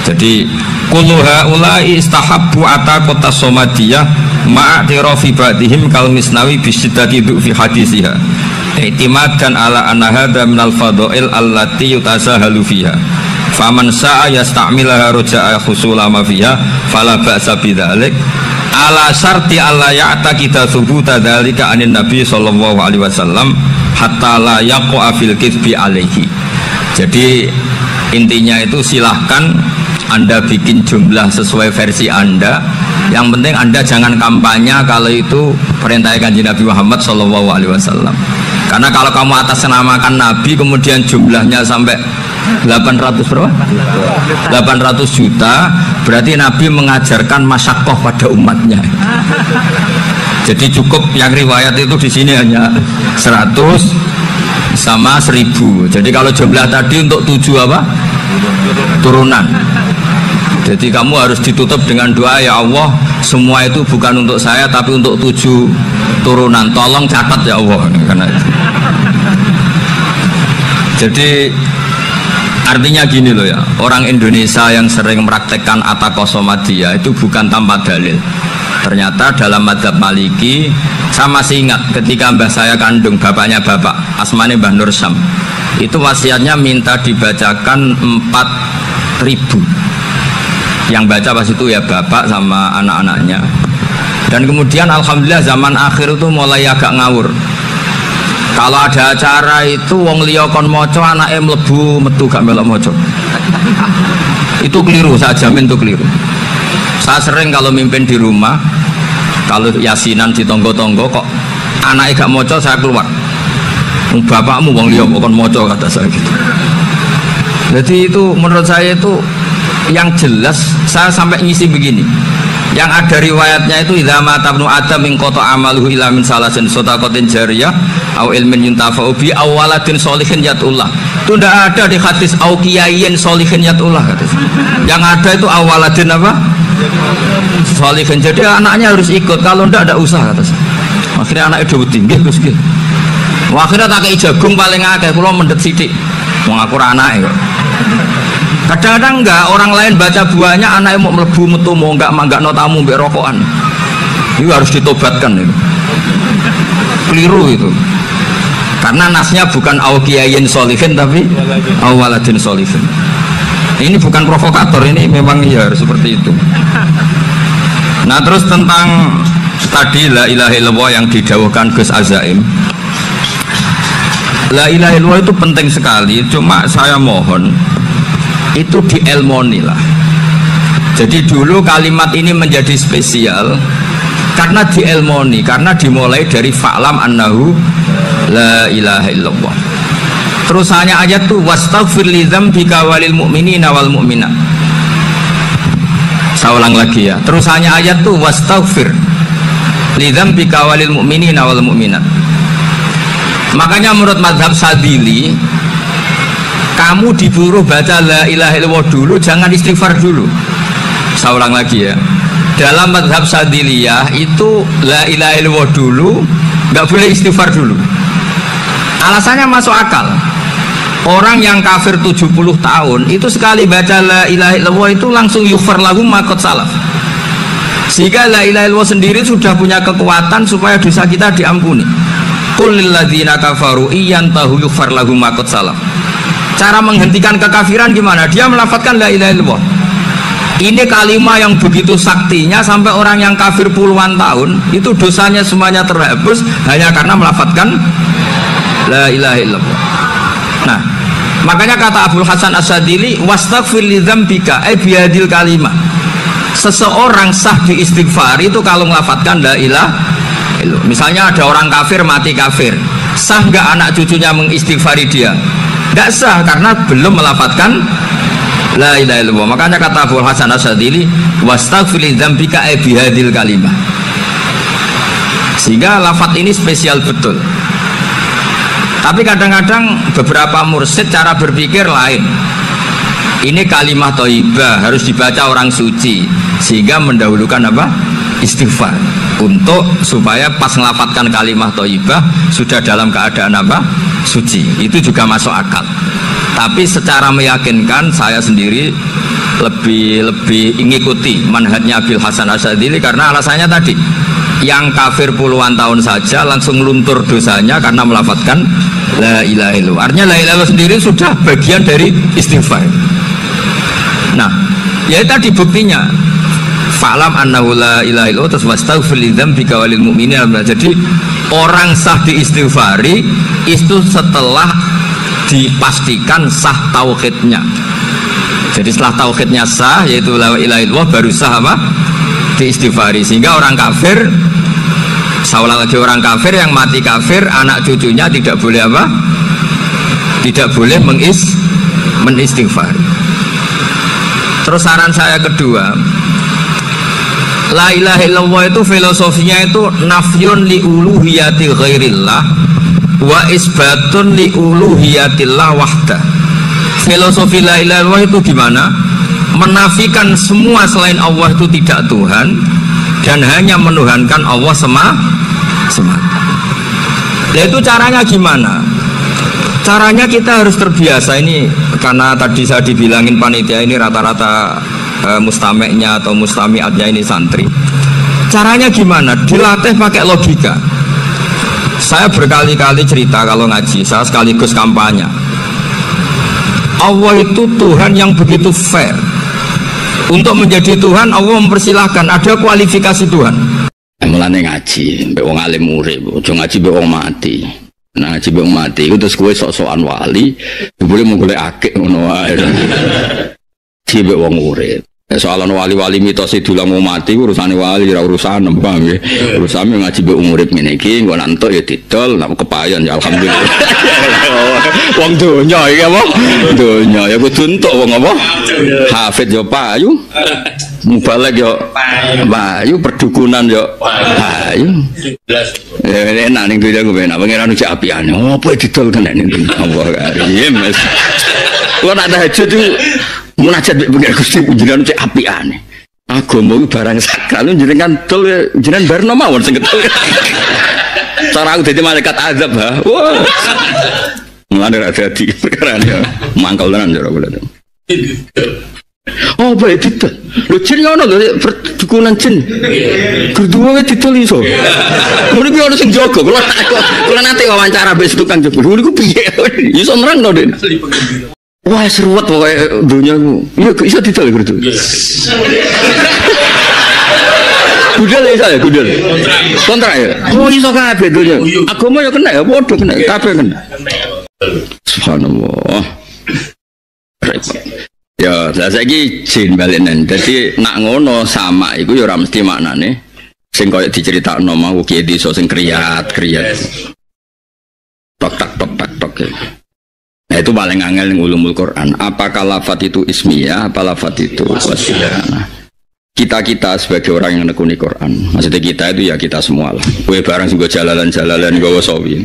S1: Jadi kullu haula'i istahabbu ataqatas somadiyah ma'atirafi ba'dihim kal Misnawi bi syiddati fi hadisiha. I'timadan ala anna hadza minal fadha'il allati yutasahalu fiha. Faman sa'a yasta'milaha roja'a khusula ma fiha fala ba'sa bidzalik ala syarti alla ya'taqida thubuta dzalika anin nabi sallallahu alaihi wasallam hatta la yaqa fil kitsbi alaihi. Jadi intinya itu silahkan Anda bikin jumlah sesuai versi Anda, yang penting Anda jangan kampanye kalau itu perintah Kanjeng Nabi Muhammad sallallahu alaihi wasallam. Karena kalau kamu atasnamakan Nabi kemudian jumlahnya sampai 800 berapa? 800 juta, berarti Nabi mengajarkan masyakoh pada umatnya. Jadi cukup yang riwayat itu di sini hanya 100 sama 1000. Jadi kalau jumlah tadi untuk 7 apa? Turunan. Jadi kamu harus ditutup dengan doa, ya Allah, semua itu bukan untuk saya tapi untuk 7 turunan. Tolong catat ya Allah. Karena itu. Jadi artinya gini loh ya, orang Indonesia yang sering mempraktekkan ataqosomadiyah itu bukan tanpa dalil. Ternyata dalam madzhab Maliki, saya masih ingat ketika mbah saya kandung, bapaknya bapak, asmane Mbah Nur Syam, itu wasiatnya minta dibacakan 4.000. Yang baca pas itu ya bapak sama anak-anaknya. Dan kemudian alhamdulillah zaman akhir itu mulai agak ngawur. Kalau ada acara itu wong liya kon maca anake mlebu metu gak melok maca. Itu keliru, saya jamin itu keliru. Saya sering kalau mimpin di rumah, kalau yasinan di tonggo-tonggo kok anake gak maca, saya keluar. Bapakmu wong liya kon maca, kata saya gitu. Jadi itu menurut saya itu yang jelas. Saya sampai ngisi begini. Yang ada riwayatnya itu idza mata ibnu adam min qata amaluhu ila min salasin sadaqatin jariyah au ilmin yuntafa'u bi aw waladin sholihin yatullah. Itu tidak ada di hadis au kiyayin sholihin yatullah. Yang ada itu awaladin apa? Sholihin. Jadi anaknya harus ikut, kalau tidak ada usaha, kata saya. Akhirnya anaknya udah tinggi terus gitu. Akhirnya tak kei jagung paling akeh, kula mendet sithik. Wong aku ora anake kok. Kadang-kadang enggak, orang lain baca buahnya, anaknya mau melebu metu mau enggak no tamu mbek rokokan. Itu harus ditobatkan itu. Keliru itu. Karena nasnya bukan auqiyayin sholihin tapi awaladin sholihin. Ini bukan provokator, ini memang ya seperti itu. Nah terus tentang tadi la ilaha illallah yang didawuhkan Gus Azaim. La ilaha illallah itu penting sekali, cuma saya mohon itu dielmoni lah. Jadi dulu kalimat ini menjadi spesial karena dielmoni, karena dimulai dari fa'lam annahu la ilaha illallah. Terus hanya ayat tuh wastaghfir li dzambika walil mu'minina wal mu'minat. Saya ulang lagi ya. Terus hanya ayat tuh wastaghfir li dzambika walil mu'minina wal mu'minat. Makanya menurut mazhab Sadili, kamu disuruh baca la ilaha illallah dulu, jangan istighfar dulu. Saya ulang lagi ya. Dalam mazhab Sadiliyah itu la ilaha illallah dulu, nggak boleh istighfar dulu. Alasannya masuk akal. Orang yang kafir 70 tahun itu sekali baca la ilaha illallah itu langsung yughfar lahu ma qad salaf. Sehingga la ilaha illallah sendiri sudah punya kekuatan supaya dosa kita diampuni. Qul lil ladzina kafaru iyantahu yughfar lahum ma qad salaf. Cara menghentikan kekafiran gimana? Dia melafadzkan la ilaha illallah. Ini kalimat yang begitu saktinya sampai orang yang kafir puluhan tahun itu dosanya semuanya terhapus hanya karena melafadzkan la ilaha illallah. Nah, makanya kata Abdul Hasan As-Sadili, wastaghfir li dzambika ay bihadil kalimah. Seseorang sah diistighfar itu kalau melafadzkan la ilaha illallah. Misalnya ada orang kafir mati kafir, sah nggak anak cucunya mengistighfari dia? Nggak sah karena belum melafadzkan la ilaha illallah. Makanya kata Abdul Hasan As-Sadili, wastaghfir li dzambika ay bihadil kalimah. Sehingga lafadz ini spesial betul. Tapi kadang-kadang beberapa mursyid cara berpikir lain. Ini kalimat thayyibah harus dibaca orang suci, sehingga mendahulukan apa? Istighfar. Untuk supaya pas ngelafatkan kalimat thayyibah sudah dalam keadaan apa? Suci. Itu juga masuk akal. Tapi secara meyakinkan saya sendiri lebih mengikuti manhajnya Abdul Hasan As-Sadili karena alasannya tadi. Yang kafir puluhan tahun saja langsung luntur dosanya karena melafadzkan la ilaha illallah. Artinya la ilaha illallah sendiri sudah bagian dari istighfar. Nah, ya tadi buktinya. Fa'lam annahu la ilaha illallah wastaghfir li dzambika walil mu'minin. Jadi orang sah diistighfari itu setelah dipastikan sah tauhidnya. Jadi setelah tauhidnya sah yaitu la ilaha illallah baru sah apa? Diistighfari. Sehingga orang kafir, seolah lagi orang kafir yang mati kafir, anak cucunya tidak boleh apa? Tidak boleh menistighfar. Terus saran saya kedua, la ilaha illallah itu filosofinya itu nafyun li uluhiyati ghairillah wa isbatun li uluhiyatillah wahda. Filosofi la ilaha illallah itu gimana? Menafikan semua selain Allah itu tidak Tuhan dan hanya menuhankan Allah semata. Nah itu caranya gimana? Caranya kita harus terbiasa ini karena tadi saya dibilangin panitia ini rata-rata mustameknya atau mustamiatnya ini santri. Caranya gimana? Dilatih pakai logika. Saya berkali-kali cerita kalau ngaji, saya sekaligus kampanye. Allah itu Tuhan yang begitu fair. Untuk menjadi Tuhan Allah mempersilahkan, ada kualifikasi Tuhan.
S3: Mulane ngaji, mbek wong alim urip, aja ngaji mbek wong mati. Nah, ngaji mbek wong mati iku terus kowe sok-sokan wali, boleh mau golek akeh ngono wae. Ci mbek wong urip. Soalan wali-wali mitos itu lah mau mati urusane wali ora urusan paham nggih. Urusane ngaji mbek wong urip ngene iki, engko nantuk ya didol, nek kepayon ya alhamdulillah. Wong donya iki apa? Donya ya kudu entuk wong apa? Hafid yo payu. Mubalek yo payu, perdukunan yo payu. Enak ning dunya ku enak, pangeran iki apiane. Apa didol tenan iki? Allah karim. Lo nak tahajud itu munajat mbek pengen Gusti jenengan cek apiane. Agama iki barang sakral jenengan dol jenengan barno mawon sing ketul. Cara aku dadi malaikat azab ha. Wah. Mulane ra dadi perkarane mangkel tenan cara kula. Oh baik didol. Lho jin ngono lho perdukunan jin. Kedua wis didol iso. Ngono iki ono sing jaga. Kula nate wawancara mbek tukang jaga. Lho niku piye? Iso nerangno, Den. Wah seruat pokoknya dunia ku. Iya bisa didol gitu. Gudel ya saya gudel. Kontrak ya. Oh iso kabeh dunia. Agama ya kena ya bodoh kena. Kabeh kena. Subhanallah. Ya saya lagi jin balenan. Jadi nak ngono sama. Iku ya ora mesti maknane. Sing koyo diceritakno mau kiye desa sing kriyat. Tok tok ya. Nah itu paling angel yang ulumul Quran. Apakah lafadz itu ismiyah, apa lafadz itu wasiyah? Nah, kita sebagai orang yang nekuni Quran, maksudnya kita itu ya kita semua lah. Kue barang sih gue jalalan gue wasawi.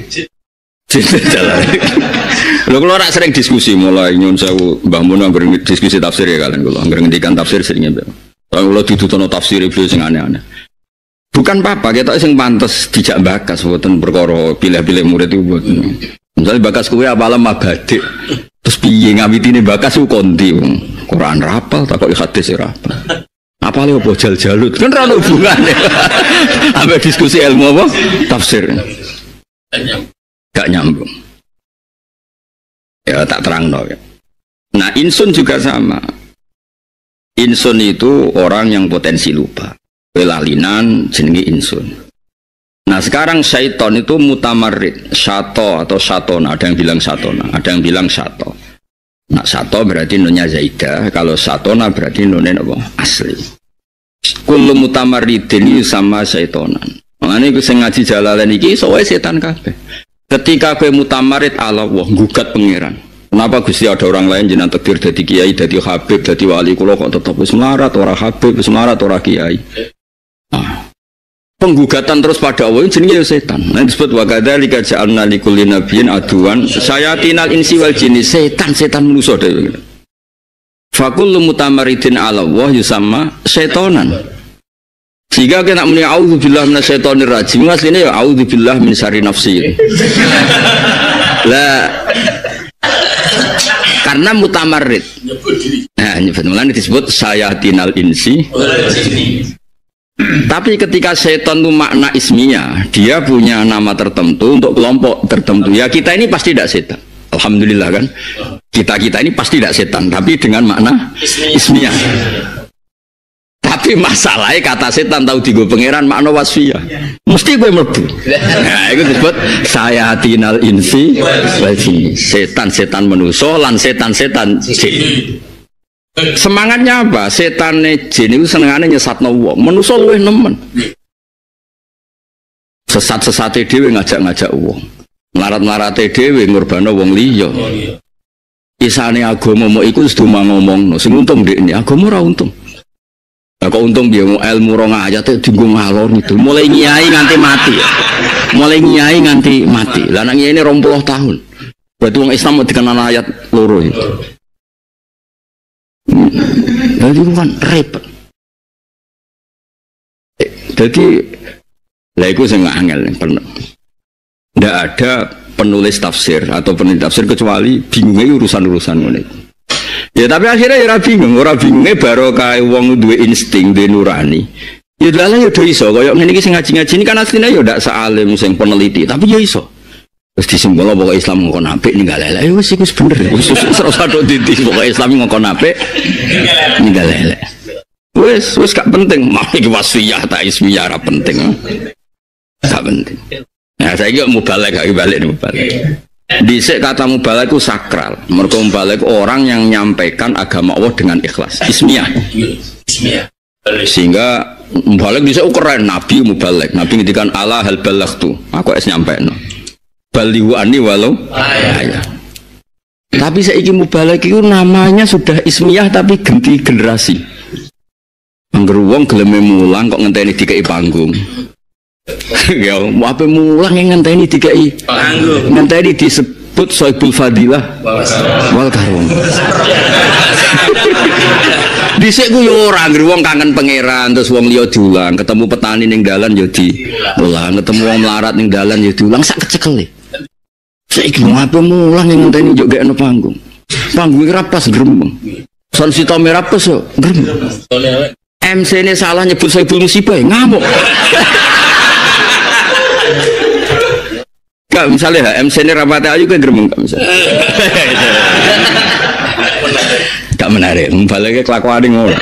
S3: Jalan. Lo kalau orang sering diskusi mulai nyun sewu Mbah Mun angger diskusi tafsir ya kalian kalau angger ngendikan tafsir seringnya. Kalau ditutuno tafsir beliau sing aneh-aneh. Bukan apa kita sing pantes dijak bakas boten perkara pilih-pilih murid itu buat. Misalnya bakas kue apalah mabadik terus piye ngawitine bakas ku kondi Quran rapal takok hadis rapal apale opo jal-jalut kan ora ono hubungane ambek diskusi ilmu apa tafsir gak nyambung ya tak terangno ya. Nah insun juga sama Insun itu orang yang potensi lupa. Lalinan jenenge insun. Nah sekarang syaiton itu mutamarrid, syato atau syatona, ada yang bilang syatona, ada yang bilang syato. Nah syato berarti nunnya zaidah, kalau syatona berarti nunnya apa? Asli. Kullu mutamarridin sama syaitonan. Makanya aku ngaji Jalalain iki soalnya setan kabeh. Ketika kowe mutamarid ala Allah, gugat pangeran. Kenapa Gusti ada orang lain jenengan takdir dadi kiai, dadi habib, dadi wali, kula kok tetep wis melarat ora habib, wis melarat ora kiai. Nah, penggugatan terus pada Allah jenenge setan. Nah disebut wa kadzalika ja'alna likulli nabiyyin aduwan sayatinal insi wal jinni, setan manusa dhewe. Fa kullu mutamaridin 'ala Allah yusamma syaitonan. Jika kita muni auzubillah minasyaitonir rajim, asline ya auzubillah min syarri nafsi. Lah karena mutamarid. Nah, nyebut disebut sayatinal insi. Tapi ketika setan itu makna ismiyah, dia punya nama tertentu untuk kelompok tertentu. Ya kita ini pasti tidak setan. Alhamdulillah kan. Kita ini pasti tidak setan, tapi dengan makna ismiyah. Tapi masalahnya kata setan tahu digo pangeran makna wasfiyah. Mesti gue mlebu. Nah, itu disebut sayatinal insi wal jin. Setan-setan manusa lan setan-setan jin. Semangatnya apa? Setan jin itu senengane nyesatno wong. Manusa luwih nemen. Sesat-sesate dhewe ngajak-ngajak wong. Melarat-melarate dhewe ngurbano wong liya. Isane agama mau iku wis ngomongno. Sing untung ndekne agama ora untung. Lah kok untung dia mau ilmu rong ayat dienggo ngalor itu. Mulai nyai nganti mati. Mulai nyai nganti mati. Lah nang nyai ini 20 tahun. Berarti wong Islam mau dikenal ayat loro itu. Jadi kan repot. Jadi lah itu sing angel pernah. Tidak ada penulis tafsir atau penulis tafsir kecuali bingungnya urusan-urusan ini. Ya tapi akhirnya ya orang bingungnya baru kayak wong duwe insting, duwe nurani. Ya dalah ya udah iso. Kayak ngene iki sing ngaji-ngaji ini kan aslinya ya ndak sealim sing peneliti, tapi ya iso. Terus disimpulno pokoke Islam ngkon apik ninggal elek. Ya wis iku bener. Wis ora tok titik pokoke Islam ngkon apik ninggal elek. Wis gak penting. Mau iki wasfiyah ta ismiyah ora penting. Gak penting. Nah saiki mubalek gak balik mubalek. Dhisik kata mubalek itu sakral. Mergo mubalek orang yang menyampaikan agama Allah dengan ikhlas. Ismiyah. Sehingga mubalek dhisik keren nabi mubalek. Nabi ngendikan ala hal balaghtu. Aku es nyampaikno. Balihu ani walau ayah. Tapi saiki mubalek itu namanya sudah ismiyah tapi ganti generasi. Angger wong geleme mulang kok ngenteni dikei panggung. Ya, apa mulang yang ngenteni dikei panggung. Ngenteni disebut Soibul Fadilah wal Karom. Dhisik ku yo ora anggere wong kangen pangeran terus wong liya diulang, ketemu petani ning dalan yo diulang, ketemu wong melarat ning dalan yo diulang sak kecekele. Saiki wong apa mulang yang ngenteni yo gekno panggung. Panggung iki ra pas gremeng. Son sito merah pas yo gremeng. MC ini salah nyebut Soibul Musibah ngamuk. Gak misalnya MC ini rapatnya ayu kan gremeng gak misalnya. Gak menarik, baliknya kelakuan ngono.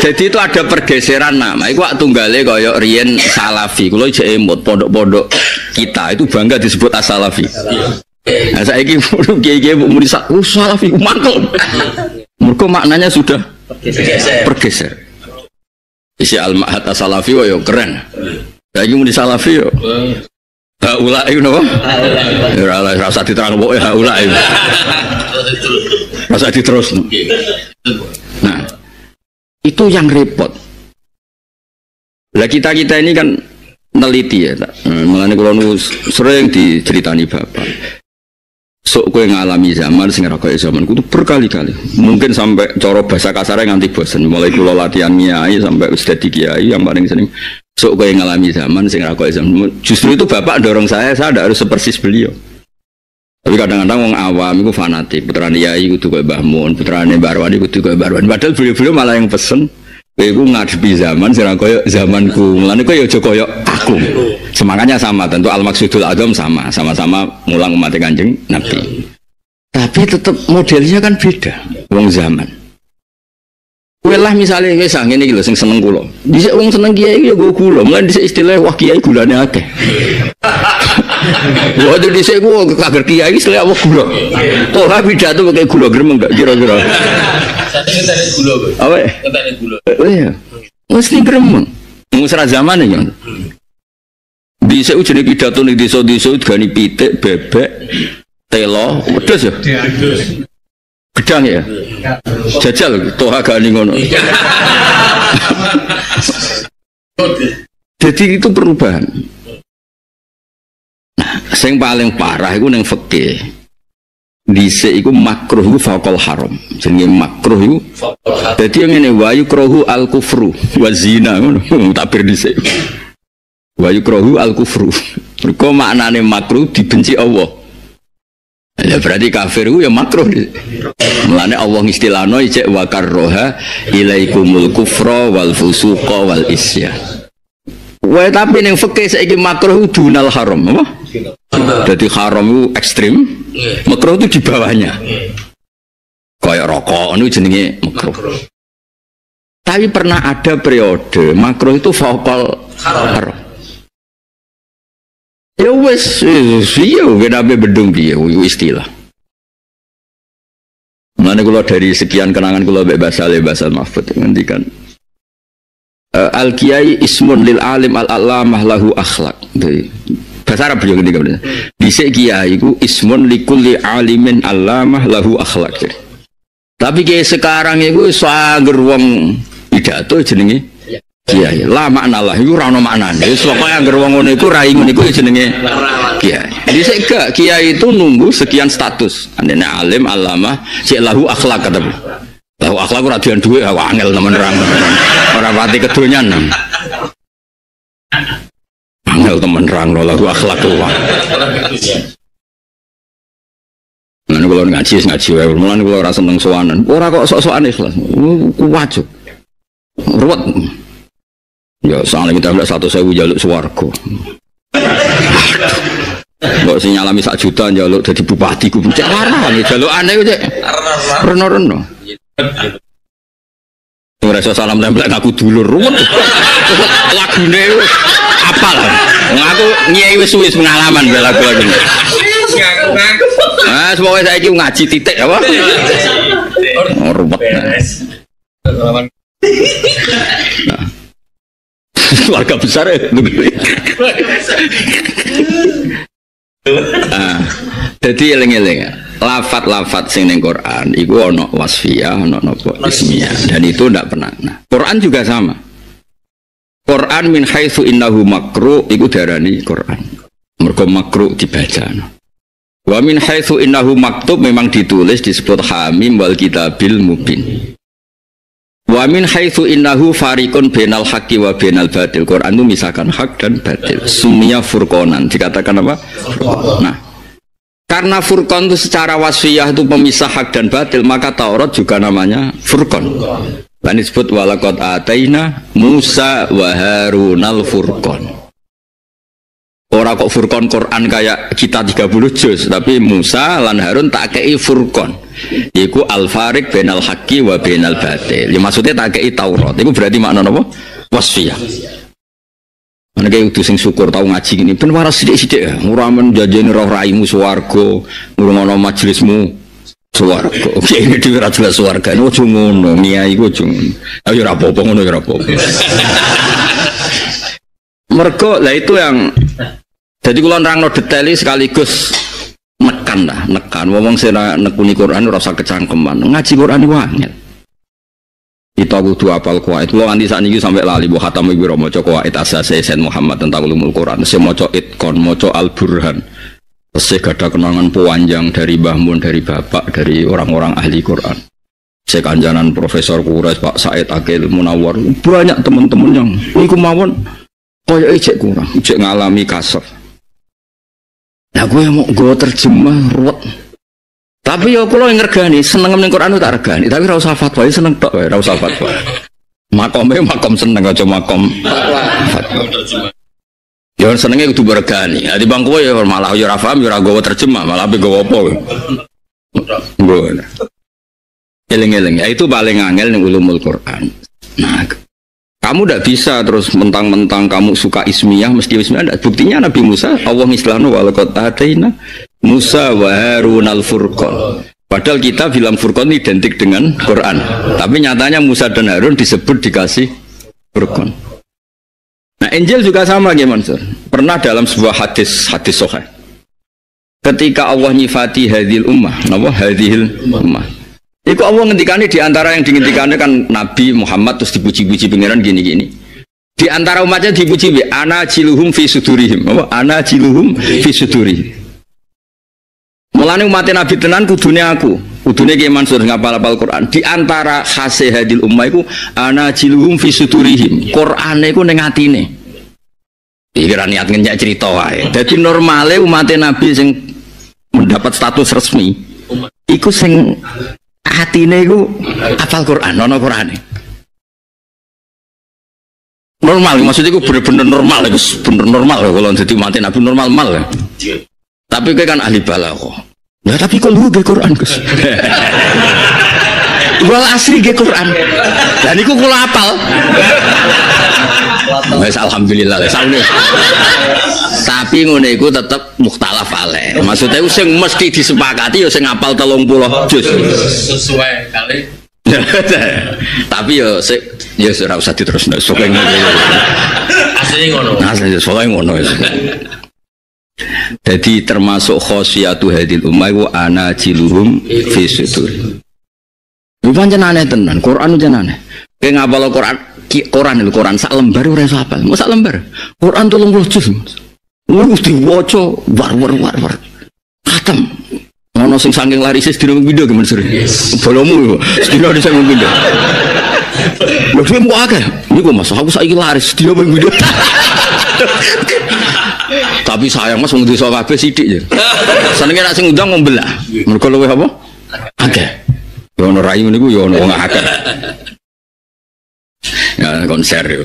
S3: Jadi itu ada pergeseran nama. Iku wak tunggale kaya riyen Salafi. Kulo jek emut pondok-pondok kita itu bangga disebut as-Salafi. Nah saiki kiai-kiai muni Salafi mangkel. Mereka maknanya sudah bergeser. Isi al-ma'had as-Salafi yo keren. Saiki muni Salafi yo. Haula itu napa? Ya ora usah diterang pokoke haula itu. Masa diterusno. Nah, itu yang repot. Lah kita ini kan neliti ya, mengenai kalau sering diceritani bapak. Sok kowe ngalami zaman sing ora kaya zamanku itu berkali-kali. Mungkin sampai cara bahasa kasarnya nganti bosen. Mulai kula latihan kiai sampai wis dadi kiai yang paling sering. Sok kowe ngalami zaman sing ora kaya zaman. Justru itu bapak dorong saya tidak harus sepersis beliau. Tapi kadang-kadang wong awam itu fanatik. Putrane kiai kudu kaya Mbah Mun, putrane Mbah Arwani kudu kaya Mbah Arwani. Padahal beliau-beliau malah yang pesen kowe ngadepi zaman sing ora kaya zamanku. Mulane kowe ya aja kaya aku. Semangatnya sama, tentu al-maksudul azam sama-sama mulang umat Kanjeng Nabi. Tapi tetap modelnya kan beda. Wong zaman. Kowe lah misale kowe sang ngene iki lho sing seneng kula. Dhisik wong seneng kiai ya go gula, mulane dhisik istilah wah kiai gulane akeh. Waduh dhisik ku kager kiai istilah wah gula. Toh ha pidato pakai gula gremeng gak kira-kira.
S4: Satene tane gula kok.
S3: Awe.
S4: Tane gula.
S3: Oh iya. Mesti gremeng. Musra zaman ya. Dhisik ujene pidato ning desa-desa gani pitik, bebek, telo, wedhus ya. Gedang ya? Jajal toha gani ngono. Jadi itu perubahan. Nah, yang paling parah itu yang fikih. Dhisik iku makruh iku faqal haram. Jenenge makruh iku. Dadi yang ngene wa yukrahu al kufru wa zina ngono. Takbir dhisik. Wa yukrahu al kufru. Mergo maknane makruh dibenci Allah. Ya berarti kafir itu ya makruh. Mulane Allah istilahno ijek wa karroha ilaikumul kufra wal fusuqa wal isyan. Wah tapi ning fikih saiki makruh dunal haram apa? Jadi haram itu ekstrim, makruh itu di bawahnya. Kayak rokok itu jenenge makruh. Tapi pernah ada periode makruh itu faqal haram. Ya wes, iya, kenapa bedung dia, istilah. Mana kalau dari sekian kenangan kalau bahasa Mahfud ngendikan al kiai ismun lil alim al alamah lahu akhlak. Bahasa Arab juga ngendikan. Dhisik kiai iku ismun likulli alimin alamah lahu akhlak. Tapi kiai sekarang iku sanger wong pidato jenenge kiai, lah makna lah, itu rano maknanya. Pokoknya anggar wong ngono iku rai ngono iku jenenge kiai. Jadi saya kiai itu nunggu sekian status. Andene alim, alama, cek lahu akhlak kata. Lahu akhlak ora dian duwe angel temen nerang. Ora pati kedonyan. Angel temen nerang lahu akhlak wae. Lan kula ngaji wae, mulane kula ora seneng sowanan. Ora kok sok-sokan ikhlas. Kuwajib. Ruwet. Ya soalnya kita bilang 100.000 jaluk swarga. Kok sing nyalami 1 juta jaluk jadi bupati ku cek larang jaluk aneh ku cek. Reno-reno. Ora iso salam tempel ngaku dulur ruwet. Lagune apal. Ngaku nyai wis pengalaman lagu-lagu. Ngaku. Ah semoga saiki ngaji titik apa? Ruwet. Keluarga besar ya. Jadi eling-eling lafat-lafat sing ning Quran iku ana wasfiyah, ana napa ismiyah dan itu ndak pernah. Nah, Quran juga sama. Quran min haitsu innahu makruh iku darani Quran. Mergo makruh dibaca. Wa min haitsu innahu maktub memang ditulis disebut hamim wal kitabil mubin. Wa min haitsu innahu fariqun bainal haqqi wa bainal batil. Quran itu misalkan hak dan batil. Sumia furqanan. Dikatakan apa? Nah, karena furqan itu secara wasfiyah itu pemisah hak dan batil, maka Taurat juga namanya furqan. Dan disebut walaqad ataina Musa wa Harunal furqan. Ora kok furqan Quran kayak kita 30 juz, tapi Musa lan Harun tak kei furqan. Iku al-fariq bainal haqqi wa bainal batil. Ya maksudnya tak kei Taurat. Iku berarti makna apa? Wasfiyah. Ana kayak utuh sing syukur tau ngaji gini. Ben waras sithik-sithik ya. Ora men janjene roh raimu swarga, ngrungokno majelismu swarga. Oke, ini dhewe ora jelas swarga. Ojo ngono, niai iku ojo. Ayo ora apa-apa ngono ora apa-apa. Mergo lah itu yang jadi kalau nerangno detail sekaligus nekan lah, nekan. Wong sing nekuni Quran ora usah kecangkeman. Ngaji Quran iku angel. Kita kudu apal kuwait. Kulo nganti sakniki sampai lali mbok khatam iki maca kuwait asase Sayyid Muhammad tentang ulumul Quran. Saya maca Itqan, maca Al-Burhan. Saya gada kenangan panjang dari Mbah Mun, dari bapak, dari orang-orang ahli Quran. Saya kanjanan Profesor Quraisy, Pak Said Akil Munawwar. Banyak teman-teman yang niku mawon koyo ijek kurang, ijek ngalami kasar. Nah gue mau gue terjemah ruwet. Tapi ya kalau yang ngergani seneng ning Quran tak regani, tapi ora usah fatwa, seneng tok wae, ora usah fatwa. Makome makom seneng aja makom fatwa. Ya senenge kudu regani. Lah timbang kowe ya malah ya ora paham ya ora gowo terjemah, malah ape gowo apa. Ngono. Eling-eling, ya itu paling angel ning ulumul Quran. Nah, kamu tidak bisa terus mentang-mentang kamu suka ismiyah mesti ismiyah. Buktinya Nabi Musa Allah ngislahno wa laqad ataina Musa wa Harun al-Furqan. Padahal kita bilang Furqan identik dengan Quran, tapi nyatanya Musa dan Harun disebut dikasih Furqan. Nah, Injil juga sama gimana, Mansur? Pernah dalam sebuah hadis sahih. Ketika Allah nyifati hadhil ummah, napa hadhil ummah? Iku Allah ngendikane di antara yang dingendikane kan Nabi Muhammad terus dipuji-puji pangeran gini-gini. Di antara umatnya dipuji bi ana jiluhum fi sudurihim. Apa? Ana jiluhum fi sudurihim. Mulane umat Nabi tenan kudune aku. Kudune Ki Mansur ngapal-apal Quran. Di antara khase hadil ummah iku ana jiluhum fi sudurihim. Qur'ane iku ning atine. Pikir niat ngenyek cerita wae. Dadi normale umat Nabi sing mendapat status resmi iku sing atine iku hafal Quran, ana Qurane. Normal, maksudnya iku bener-bener normal, iku bener normal kalau dadi umat Nabi normal mal. Tapi kowe kan ahli balaghah. Lah tapi kok lu ge Quran, Gus. Wal asri ge Quran. Lah niku kula hafal. Wes alhamdulillah saune. Tapi ngono iku tetep mukhtalaf alaih. Maksudnya sing mesti disepakati ya sing hafal 30 juz.
S4: Sesuai kali.
S3: Tapi ya ora usah diterusno. Sok ngono.
S4: Asline ngono.
S3: Asline sok ngono. Jadi termasuk khosiyatu hadil ummah wa ana jiluhum fi sudur. Pancen aneh tenan, Quran jan aneh. Kowe ngapal Quran sak lembar ora iso hafal. Mau sak lembar. Quran 30 juz. Wis diwaca war. Khatam. Ono sing saking laris sedina pindho ki Mansur. Bolomu sedina disa pindho. Lho kowe mau akeh. Niku Mas, aku saiki laris sedina pindho. Tapi sayang Mas wong desa kabeh sithik ya. Senenge nek sing undang membelah. Mergo luwih apa? Akeh. Ya ono rayu niku ya ono wong akeh. Ya konser ya.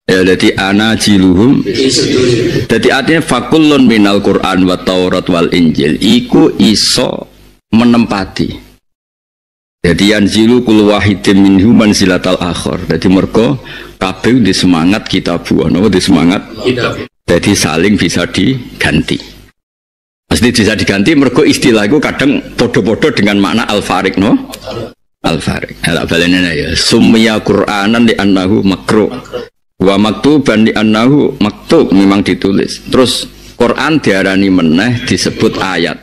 S3: Ya jadi ana jiluhum. Jadi artinya fakullun minal Quran wa Taurat wal Injil iku iso menempati. Jadi yanzilu kul wahidin minhum manzilatal akhir. Jadi mergo kabeh di semangat kitabu ana di semangat kitab. Jadi saling bisa diganti. Mesti bisa diganti mergo istilah itu kadang podo-podo dengan makna al-farik no? Al-farik. Ala balene ya. Summiya Qur'anan li annahu makruh. Wa maktuban li annahu maktub memang ditulis. Terus Quran diarani meneh disebut ayat.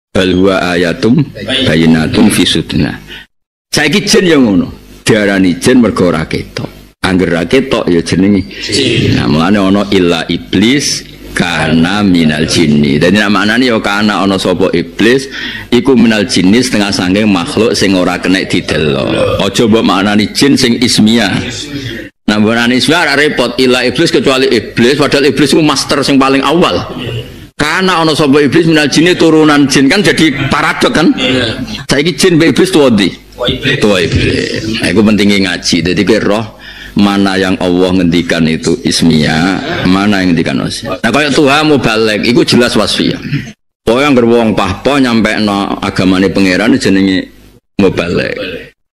S3: Bal huwa ayatum bayyinatum fi sudna. Saiki jin yo ngono. Diarani jin mergo ora ketok. Angger ra ketok ya jenenge jin. Nah, mulane ana illa iblis kana minal jinni. Dadi maknane ya kana ana sapa iblis iku minal jinni setengah saking makhluk sing ora kena didelok. Aja mbok maknani jin sing ismiyah. Nah, mbok ismiyah repot illa iblis kecuali iblis padahal iblis itu master sing paling awal. Karena ana sapa iblis minal jinni turunan jin kan jadi paradok kan? Saiki jin be iblis tuwa ndi? Tuwa iblis. Nah, iku pentingnya ngaji. Dadi kowe roh mana yang Allah ngendikan itu ismiyah, mana yang ngendikan wasfiyah. Nah kayak Tuhan mau balik, itu jelas wasfiyah. Kau yang berwong pahpo nyampe no agamane pangeran jenenge mau balik.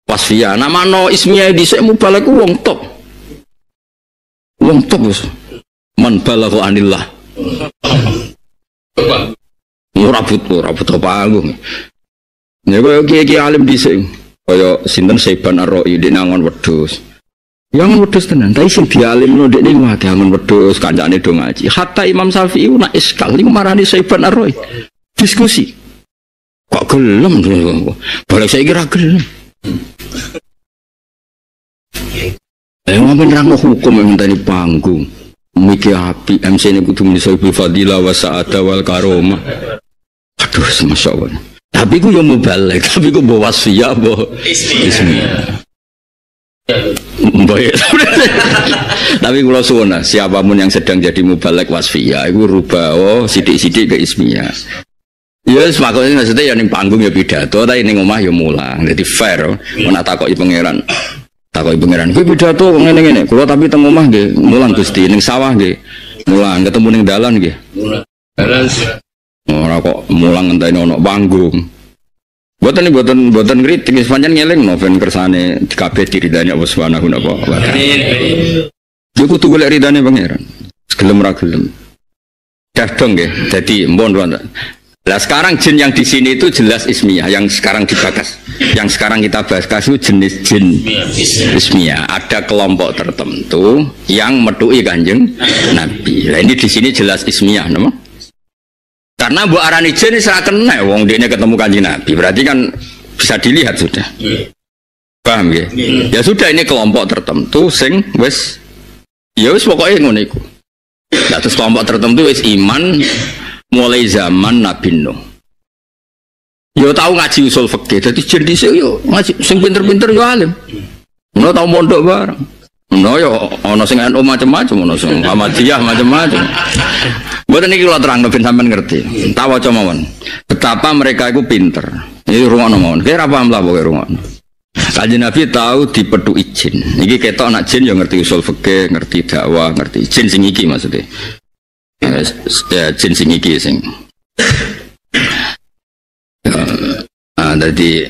S3: Wasfiyah. Nama no ismiyah di sini mau balik wong top. Wong top bos. Man balaku anillah. Rabut apa agung. Ya kau kiai alim di sini. Kau sinten Saiban Ar-Ra'i di nangon wedhus. Yang wedhus tenan, tapi sing dialimno ndekne wae angon wedhus kancane do ngaji. Hatta Imam Syafi'i nak iskal niku marani Saiban Ar-Ra'i. Diskusi. Kok gelem balik saiki ra gelem. Ngomong nerang hukum yang tadi panggung. Mikir api MC ini kudu muni sahibi fadilah wa sa'ada wal karomah. Aduh, Masya Allah. Tapi ku yang mau balik, tapi ku bawa wasfiyah, bawa ismiyah. Baik. Tapi kalau suwona siapapun yang sedang jadi mubalek wasfiyah itu rubah sidik-sidik ke ismiyah. Ya semakanya maksudnya ya ning panggung ya pidato tapi ning omah ya mulang. Jadi fair menak takoki pangeran. Takoki pangeran kuwi pidato ngene-ngene. Kula tapi teng omah nggih mulang Gusti ning sawah nggih. Mulang ketemu ning dalan nggih. Mulang. Ora kok mulang ngenteni ono panggung. Boten kritik pancen ngeling noven kersane kabeh diridani Allah Subhanahu wa taala. Yo kudu golek ridane pangeran. Gelem ra gelem. Dadong nggih. Dadi mbon. Lah sekarang jin yang di sini itu jelas ismiyah yang sekarang dibahas. Yang sekarang kita bahas itu jenis jin ismiyah. Ada kelompok tertentu yang metuki Kanjeng Nabi. Lah ini di sini jelas ismiyah, nama? Karena Bu arani jin ini serah kena wong dene ketemu Kanjeng Nabi. Berarti kan bisa dilihat sudah. Paham ya? Ya sudah ini kelompok tertentu sing wis ya wis pokoke ngono iku. Lah terus kelompok tertentu wis iman mulai zaman Nabi Nuh. Yo tahu ngaji usul fikih. Dadi jin dhisik yo ngaji sing pinter-pinter yo alim. Ono tau mondok bareng. Ono yo ana sing NU macam-macam, ono sing Ahmadiyah macam-macam. Mboten iki kula terangno ben sampean ngerti. Tak waca mawon. Betapa mereka itu pinter. Iki rungokno mawon. Kira paham lah pokoke rungokno. Kanjeng Nabi tahu dipethuki jin. Iki ketok nak jin yo ngerti usul fikih, ngerti dakwah, ngerti jin sing iki maksudnya. Ya jin sing iki sing. Jadi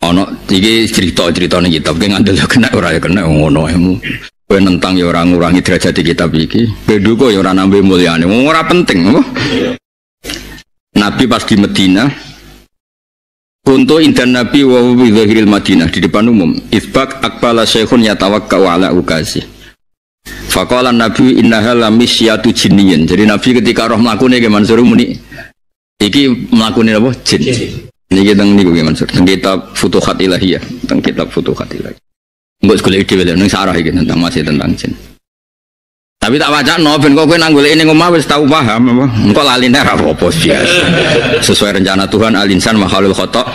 S3: ono iki cerita-ceritane kitab ki ngandel kena ora ya kena ngono emu. Kowe nentang ya ora ngurangi derajat kitab iki. Beduko ya ora nambah mulyane. Ora penting apa? Nabi pas di Madinah untuk indan Nabi wa bi zahiril Madinah di depan umum. Isbaq aqbala syekhun yatawakkau ala ukasi. Faqala Nabi innaha lamisyatu jinniyin. Jadi Nabi ketika roh mlakune ke Mansur muni iki mlakune apa? Jin. Niki teng niku nggih Mansur. Teng kitab Futuhat Ilahiyah, teng kitab Futuhat Ilahiyah. Mbok golek dhewe lho ning sarah iki tentang masih tentang jin. Tapi tak wacana ben kok kowe nang golek ning omah wis tau paham apa. Engko laline ra apa-apa biasa. Sesuai rencana Tuhan al-insan makhlul khata'.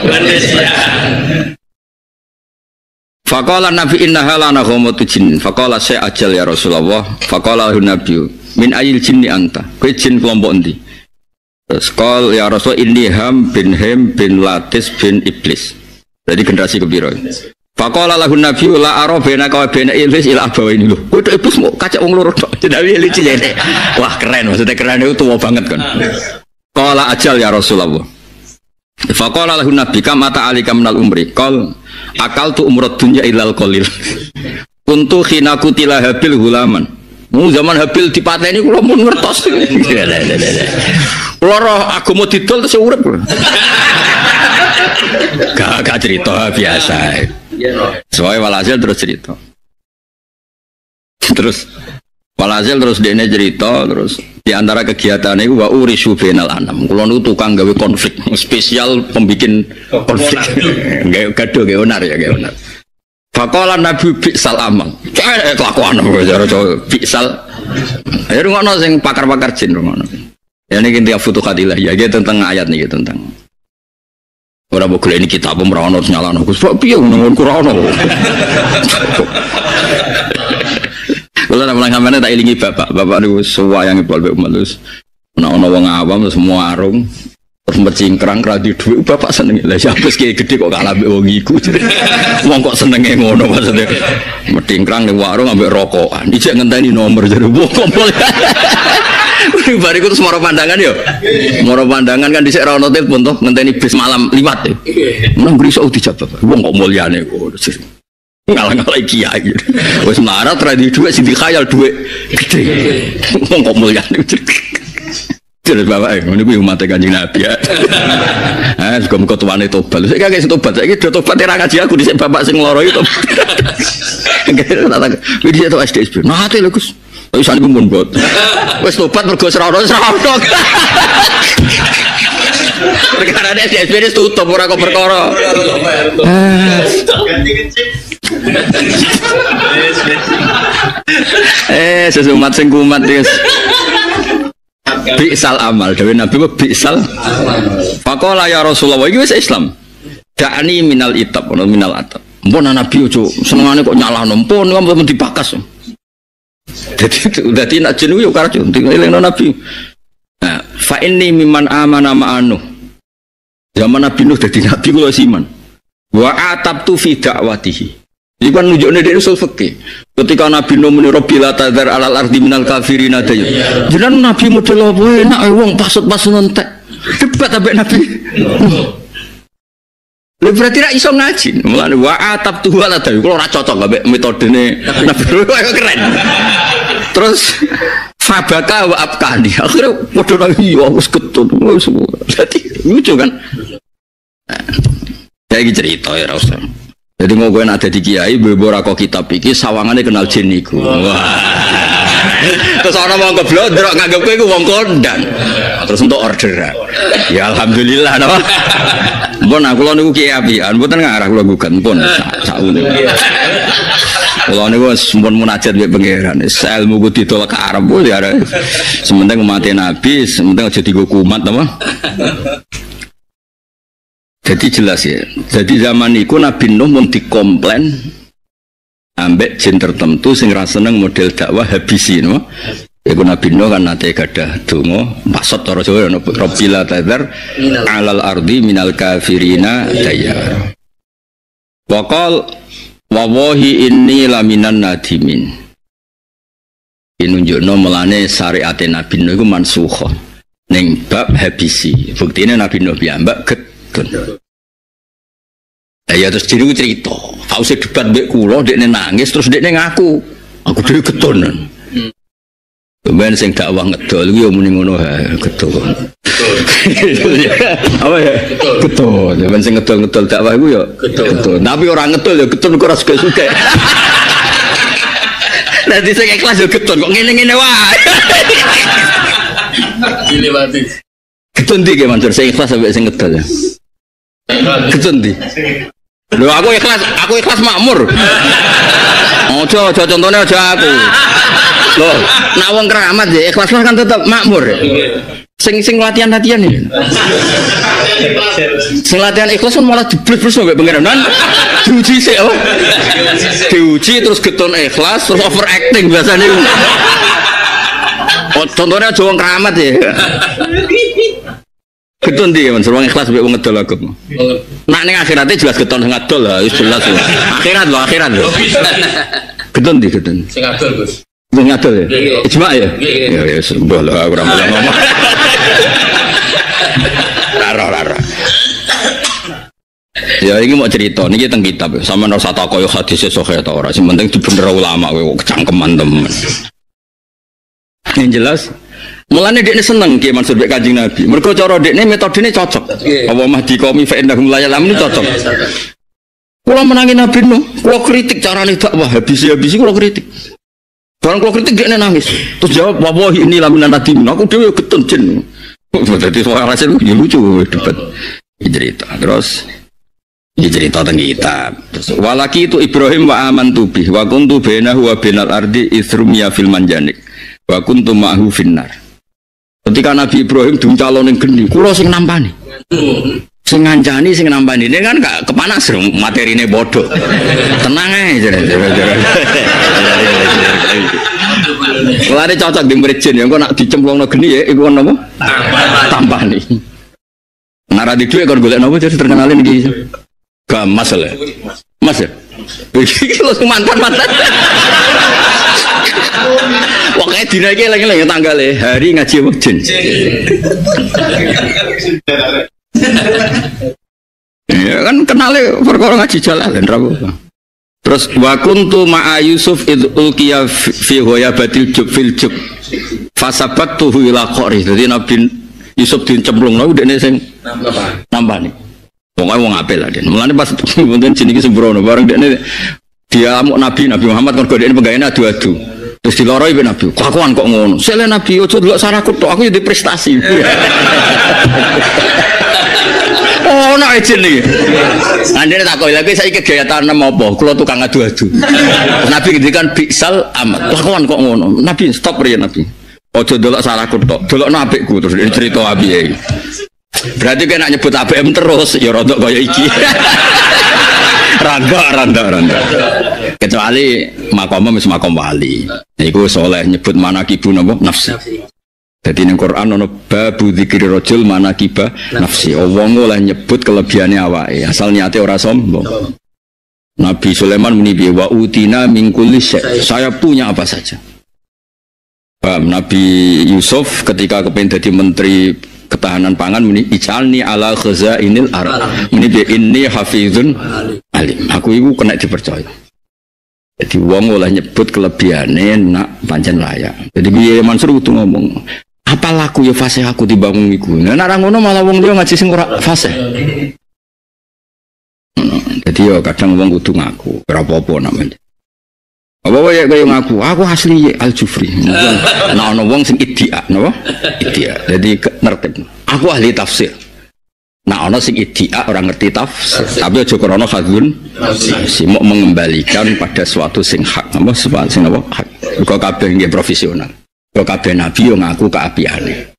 S3: Faqala Nabi innaha lana ghamatu jin. Faqala saya ajal ya Rasulullah. Faqala Nabi min ayil jinni anta. Kowe jin kelompok endi? Terus qol ya Rasul inni Ham bin Latis bin Iblis. Jadi generasi kepiro. Faqala lahu Nabi la ara bainaka wa baina Iblis ila abawaini lho. Kowe iblis mau kacak wong loro tok. Nabi lucu jane. Wah keren maksudnya keren itu tua banget kan. Qala ajal ya Rasulullah. Faqala lahu Nabi kam ata alika minal umri. Qol akaltu umrad dunya ilal qalil. Untuk khina kutila habil hulaman. Zaman habil dipateni kula pun ngertos. Kula roh agama didol terus urip. Gak cerita biasa. Soalnya walhasil terus cerita. Terus walhasil terus dene cerita terus di antara kegiatan itu wa urisu bainal anam. Kula niku tukang gawe konflik, spesial pembikin konflik. Gawe gaduh gawe onar ya gawe onar. Faqala Nabi bi'sal amal. Kelakuan cara bi'sal. Ya rungono sing pakar-pakar jin rungono. Ya niki intinya Futuhat Ilahiyah ya tentang ayat niki tentang. Ora mbok golek ini kitab ora ono nyalano Gus. Piye ngono ora ono. Kalau nak pulang kamarnya tak ilingi bapak niku suwayange balbe umat terus ana wong awam terus semua arung terus mercingkrang radi dhuwit bapak seneng. Lah siapa sing gede kok kalah mbek wong iku. Wong kok senenge ngono maksudnya. Mercingkrang ning warung ambek rokokan. Ijek ngenteni nomor jare wong kompol. Bariku terus moro pandangan yo. Moro pandangan kan dhisik ra ono telepon to ngenteni bis malam liwat. Menang grisok dijawab. Wong kok mulyane kok. Ngalah-ngalah kiai. Wis melarat ra di dhuwit sing dikhayal dhuwit gede. Wong kok mulyane. Terus bapak niku umat Kanjeng Nabi ya. Muga-muga tuane tobat. Sik kakek sing tobat saiki do tobat ra ngaji aku dhisik bapak sing loro itu. Wis itu SDSB. Nate lho Gus. Wis ane pun bot. Wis tobat mergo serono. Perkara SDSB wis tutup ora kok perkara. Sesumat sing kumat guys. Bi'sal amal dewe Nabi wa bi'sal faqala ya Rasulullah iki wis Islam da'ani minal itab ono minal atab mpun Nabi ojo senengane kok nyalahno mpun ampun dibakas dadi nak jeneng yo karo elingno Nabi nah fa inni mimman amana ma'anu zaman Nabi Nuh dadi nabi kula siman wa atabtu fi da'watihi iki kan nunjukne dhewe usul fikih Ketika Nabi Nuh muni Rabbila tadzar alal ardi minal kafirina dayar. Jenengan Nabi model apa enak wong pasut-pasut entek. Debat ambek Nabi. Lha berarti ra iso ngaji. Mulane wa atap tuwala dhewe kula ora cocok ambek metodene Nabi Nuh keren. Terus fabaka wa abkani. Akhire padha nang iya wis ketun. Dadi lucu kan. Ya iki cerita ya ra usah. Jadi mau gue nak jadi kiai, bebora kok kitab iki sawangannya kenal jin iku. Wah. Terus orang mau ngeblodrok nganggep gue wong kondang. Terus untuk orderan. Ya alhamdulillah napa. Mpun aku lho niku kiai apian, mboten ngarah kula gugat pun saune. Kula niku sampun munajat mbek pangeran. Ilmu ku ditolak ke Arab ya. Sementing mati Nabi, sementing aja digo kumat napa. Jadi jelas ya. Jadi zaman itu Nabi Nuh mau dikomplain ambek jin tertentu sing ra seneng model dakwah habisi no. Iku Nabi Nuh kan nate gadah donga maksud cara Jawa Rabbila tadzar alal ardi minal kafirina dayar. Waqal wawahi inni laminan nadimin. Inunjukno melane syariat Nabi Nuh iku mansukh ning bab habisi. Buktine Nabi Nuh piyambak ya terus diriku cerita Fauzi debat mbek kula dekne nangis terus dekne ngaku aku dhewe getun ben sing dakwah ngedol iki ya muni ngono ha getun apa ya getun ben sing ngedol-ngedol dakwah iku ya getun tapi ora ngedol ya getun kok ora suka-suka nanti sing ikhlas ya getun kok ngene-ngene wae
S4: dilewati
S3: getun ndi ge Mansur sing ikhlas sampe sing ngedol ya getun ndi lho aku ikhlas makmur. Ojo contone aja aku. Lho, nek wong keramat ya ikhlas kan tetep makmur. Sing latihan-latihan iki. Sing latihan ikhlas kan malah jeblus mbek pangeran. Diuji sik oh. Diuji terus getun ikhlas terus overacting biasane. Oh, contohnya aja wong keramat ya. Getun ndi men wong ikhlas mbek wong ngedol aku. Nak ning akhirate jelas getun sing ngadol lah wis jelas. Akhirat lho. Getun ndi getun?
S4: sing ngadol Gus.
S3: Sing ngadol ya. Ijma ya. Ya wis mbah lho ora malah ngomong. Lara. Ya ini mau cerita niki teng kitab sampean ora usah takoyo hadis sahih ta ora. Sing penting dibener ulama kowe kecangkeman temen. Yang jelas mulane dekne seneng Ki Mansur mek Kanjeng Nabi. Mergo cara dekne metodene cocok. Apa mah dikomi fa innahum la ya'lamun cocok. Kula menangi Nabi Nuh, kula kritik carane dakwah habisi kula kritik. Barang kula kritik dekne nangis. Terus jawab wallahi ini laminan nadimin. Aku dhewe getun jin. Dadi suara rasul ya lucu debat. Cerita. Terus cerita tentang kitab. Walaki itu Ibrahim wa amantu bih wa kuntu bainahu wa bainal ardi isrumiya fil manjanik wa kuntu ma'hu finnar. Ketika Nabi Ibrahim diuncalon ning geni, kula sing nampani. Sing ngancani sing nampani. Ini kan gak kepanas materine bodoh. Tenang ae jare. Lare cocok di mrejin ya engko nak dicemplungno geni ya iku napa? Tampani. Nara di dhuwit kon golek napa jadi terkenalin iki. Gak masalah. Mas ya? Iki lho mantan. Pokoknya dina iki lagi tanggale hari ngaji wekjen. Ya kan kenale perkara ngaji jalalan ra apa. Terus wa kuntu ma'a Yusuf id ulqiya fi ghayabatil jub fil jub. Fasabatuhu ila qari. Dadi Nabi Yusuf dicemplungno dekne sing nambani. Pokoknya wong apel lah dia. Mulane pas wonten jenenge sembrono bareng dekne dia Nabi Muhammad kon godene pegawene adu-adu. Terus diloroi be Nabi. Kelakuan kok ngono. Sele Nabi ojo delok saraku tok, aku yo prestasi. Oh, nek izin iki. Andene takok lha saiki kegiatan apa? Kula tukang adu-adu. Nabi ngendikan biksal amat. Kelakuan kok ngono. Nabi stop riyen Nabi. Ojo delok saraku tok, delokno apikku terus cerita apike. Berarti kan nak nyebut ABM terus ya rodok kaya iki. Randa. Kecuali makom makom wali. Iku soleh nyebut manakibu napa nafsi. Jadi ning Quran ana babu dzikri rajul manakiba nafsi. Wong oleh nyebut kelebihane awake, asal niate ora sombong. Nabi Sulaiman muni wa utina min kulli syai'. Saya punya apa saja. Nabi Yusuf ketika kepengen jadi menteri ketahanan pangan muni ij'alni ala khazainil ard. Muni inni hafizun alim. Aku iku kena dipercaya. Jadi wong oleh nyebut kelebihane nak pancen layak. Jadi piye Mansur kudu ngomong, apa laku ya fasih aku dibangun iku. Nah nek ngono malah wong liya ngaji sing ora fasih. Jadi yo kadang wong kudu ngaku, ora apa-apa namanya. Apa ya kaya ngaku, aku asli Al-Jufri. Nah ana wong sing iddia, napa? Iddia. Jadi nertib. Aku ahli tafsir. Nah ana sing iddia orang ngerti tafsir, tapi aja krana khadzun si mau mengembalikan pada suatu sing hak, apa sing apa? Hak. Kok kabeh nggih profesional. Kok kabeh nabi yo ngaku keapiane.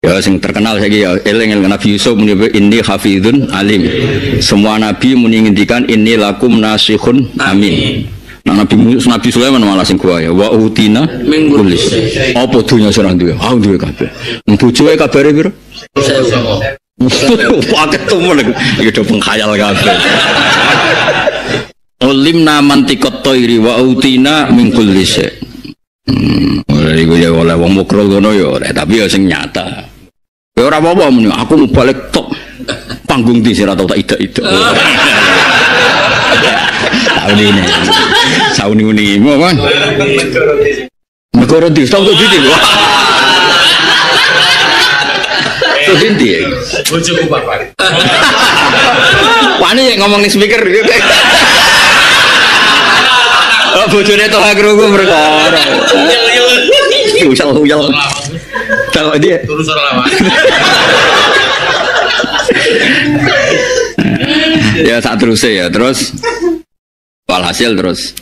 S3: Ya sing terkenal saiki ya eling Nabi Yusuf muni inni hafizun alim. Semua nabi muni ngendikan inni lakum nasikhun amin. Nah, Nabi Sulaiman malah sing kuwi ya wa utina min kulli. Apa dunya serang duwe? Ah duwe kabeh. Bojoe kabare piro? Wah ketemu lagi. Iki do pengkhayal kabeh. Ulimna mantiqat thairi wa utina min kulli syai'. Iku ya oleh wong mukrul ngono ya, tapi ya sing nyata. Ya ora apa-apa muni aku mau balik tok. Panggung di sira tau tak ida-ida. Ini sauni ini mau kan? Negara di tahu tu di wah. Tu di.
S4: Bojoku bapak.
S3: Wani ngomong ning speaker. Oh bojone toh krungu perkara. Uyal. Tahu dia.
S4: Terus lama.
S3: Ya saat terusnya ya terus walhasil terus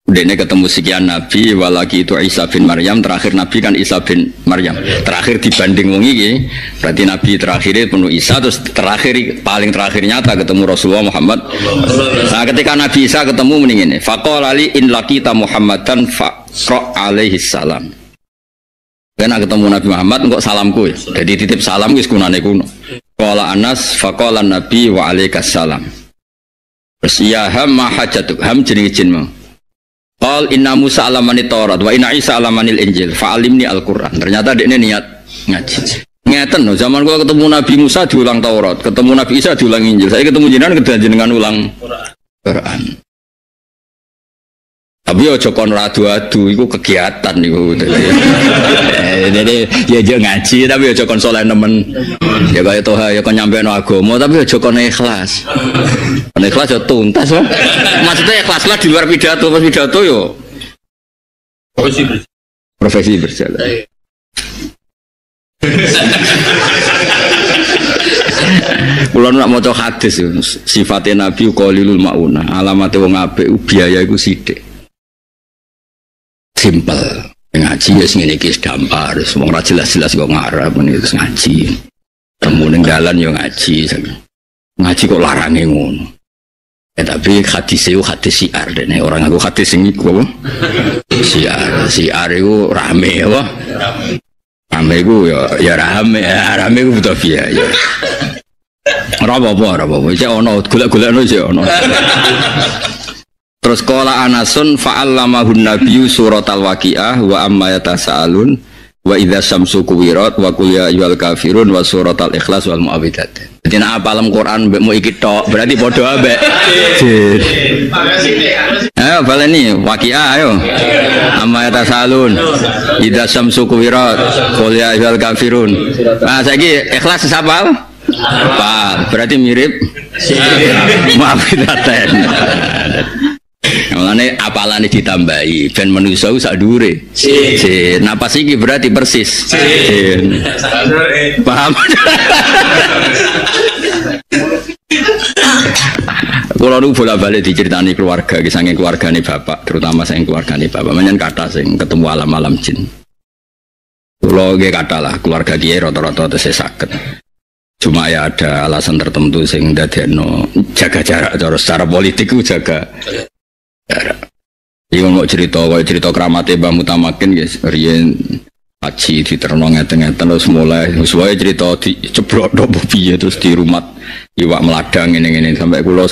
S3: udahnya ketemu sekian nabi walaki itu Isa bin Maryam terakhir nabi kan Isa bin Maryam terakhir dibanding wong iki berarti nabi terakhir penuh Isa terus terakhir paling terakhir nyata ketemu Rasulullah Muhammad. Nah ketika Nabi Isa ketemu mending ini faqala li in laqita Muhammadan faqra alaihi salam. Karena ketemu Nabi Muhammad kok salamku ya. Jadi titip salam wis kunane kuno. Qala Anas faqala Nabi wa alaikas salam. Terus ya ham ma hajatuk ham jenenge jinmu. Qal inna Musa alamani Taurat wa inna Isa alamanil Injil fa'alimni Al-Qur'an. Ternyata dekne niat ngaji. Ngeten lho zaman kula ketemu Nabi Musa diulang Taurat, ketemu Nabi Isa diulang Injil. Saya ketemu jenengan kedanjenengan ulang Quran. Tapi aja kon adu-adu iku kegiatan niku. Jadi ya aja ngaji tapi aja kon saleh nemen. Ya kaya toha ya kon nyampeno agama tapi aja kon ikhlas. Kon ikhlas ya tuntas wae. Maksudnya ikhlas lah di luar pidato, pas pidato yo profesi berjalan. Kula nak maca hadis sifatnya Nabi qalilul mauna, alamate wong apik biaya iku sithik. Simpel ngaji ya ngene iki dampar wong ora jelas-jelas kok ngarep ngene terus ngaji temu ning dalan yo ngaji kok larange ngono tapi hadis itu hadis siar dene orang aku hadis sing iku apa siar iku rame apa rame iku ya rame iku butuh biaya ora apa-apa iki ono golek-golekno iki ono. Terus qala Anasun fa'allamahun nabiyyu suratal waqiah wa amma yatasaalun wa idza syamsu kuwirat wa qul ya ayyuhal kafirun wa suratal ikhlas wal mu'awwidzat. Jadi nek apalam Quran mbekmu iki tok berarti padha ambek. Ayo baleni waqiah ayo. Amma yatasaalun idza syamsu kuwirat qul ya ayyuhal kafirun. Nah saiki ikhlas sapal? Apa? Berarti mirip mu'awwidzat. Mulane apalane ditambahi ben manusa sak dhuwure. Napas iki berarti persis. Paham? Kalau nu bolak-balik diceritani keluarga, saking keluargane bapak, terutama saking keluargane bapak, menyen kata sing ketemu alam-alam jin. Kalau nggih kata lah keluarga kiai rata-rata tesih saged. Cuma ya ada alasan tertentu sing ndadekno jaga jarak secara politik ku jaga. Iya mau cerita keramatnya Mbah Mutamakin guys, riyen haji diterno ngeten-ngeten terus mulai sesuai cerita diceblok do piye terus di rumah iwak meladang ngene-ngene sampai kula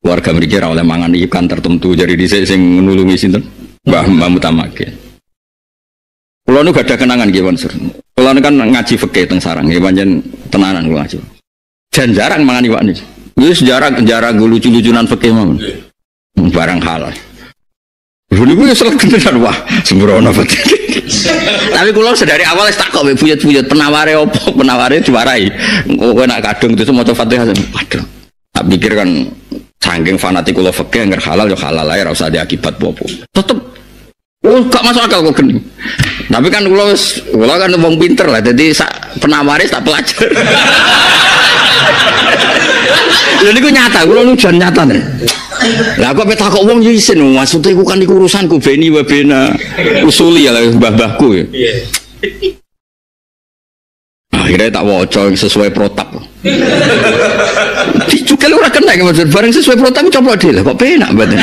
S3: Keluarga mriki ora oleh mangan ikan tertentu jadi dhisik sing nulungi sinten? Mbah Mutamakin. Kula nu gak ada kenangan nggih Mansur. Kula kan ngaji fikih teng sarang nggih pancen tenanan kula ngaji. Jan jarang mangan iwak niki. Wis jarang lucu-lucunan fikih mawon. Barang halal. Dulu gue selek beneran wah sembrono betul. Tapi kalau sedari awal tak kok buyut-buyut penaware opo penaware diwarai. Kowe nak kadung itu maca Fatihah. Waduh. Tak pikir kan saking fanatik kula fikih ngger halal ya halal ae ora usah diakibat apa-apa. Tetep gak masuk akal kok geni. Tapi kan kula kan wong pinter lah jadi penaware tak pelajar. Lha niku nyata kula nujan nyata nih. Lah kok petak kok wong yo isin maksudnya iku kan iku urusanku beni wa bena usuli ya mbah-mbahku ya. Iya. Akhirnya tak waca sesuai protap. Dicukel ora kena maksud bareng sesuai protap coplok dhewe kok penak mboten.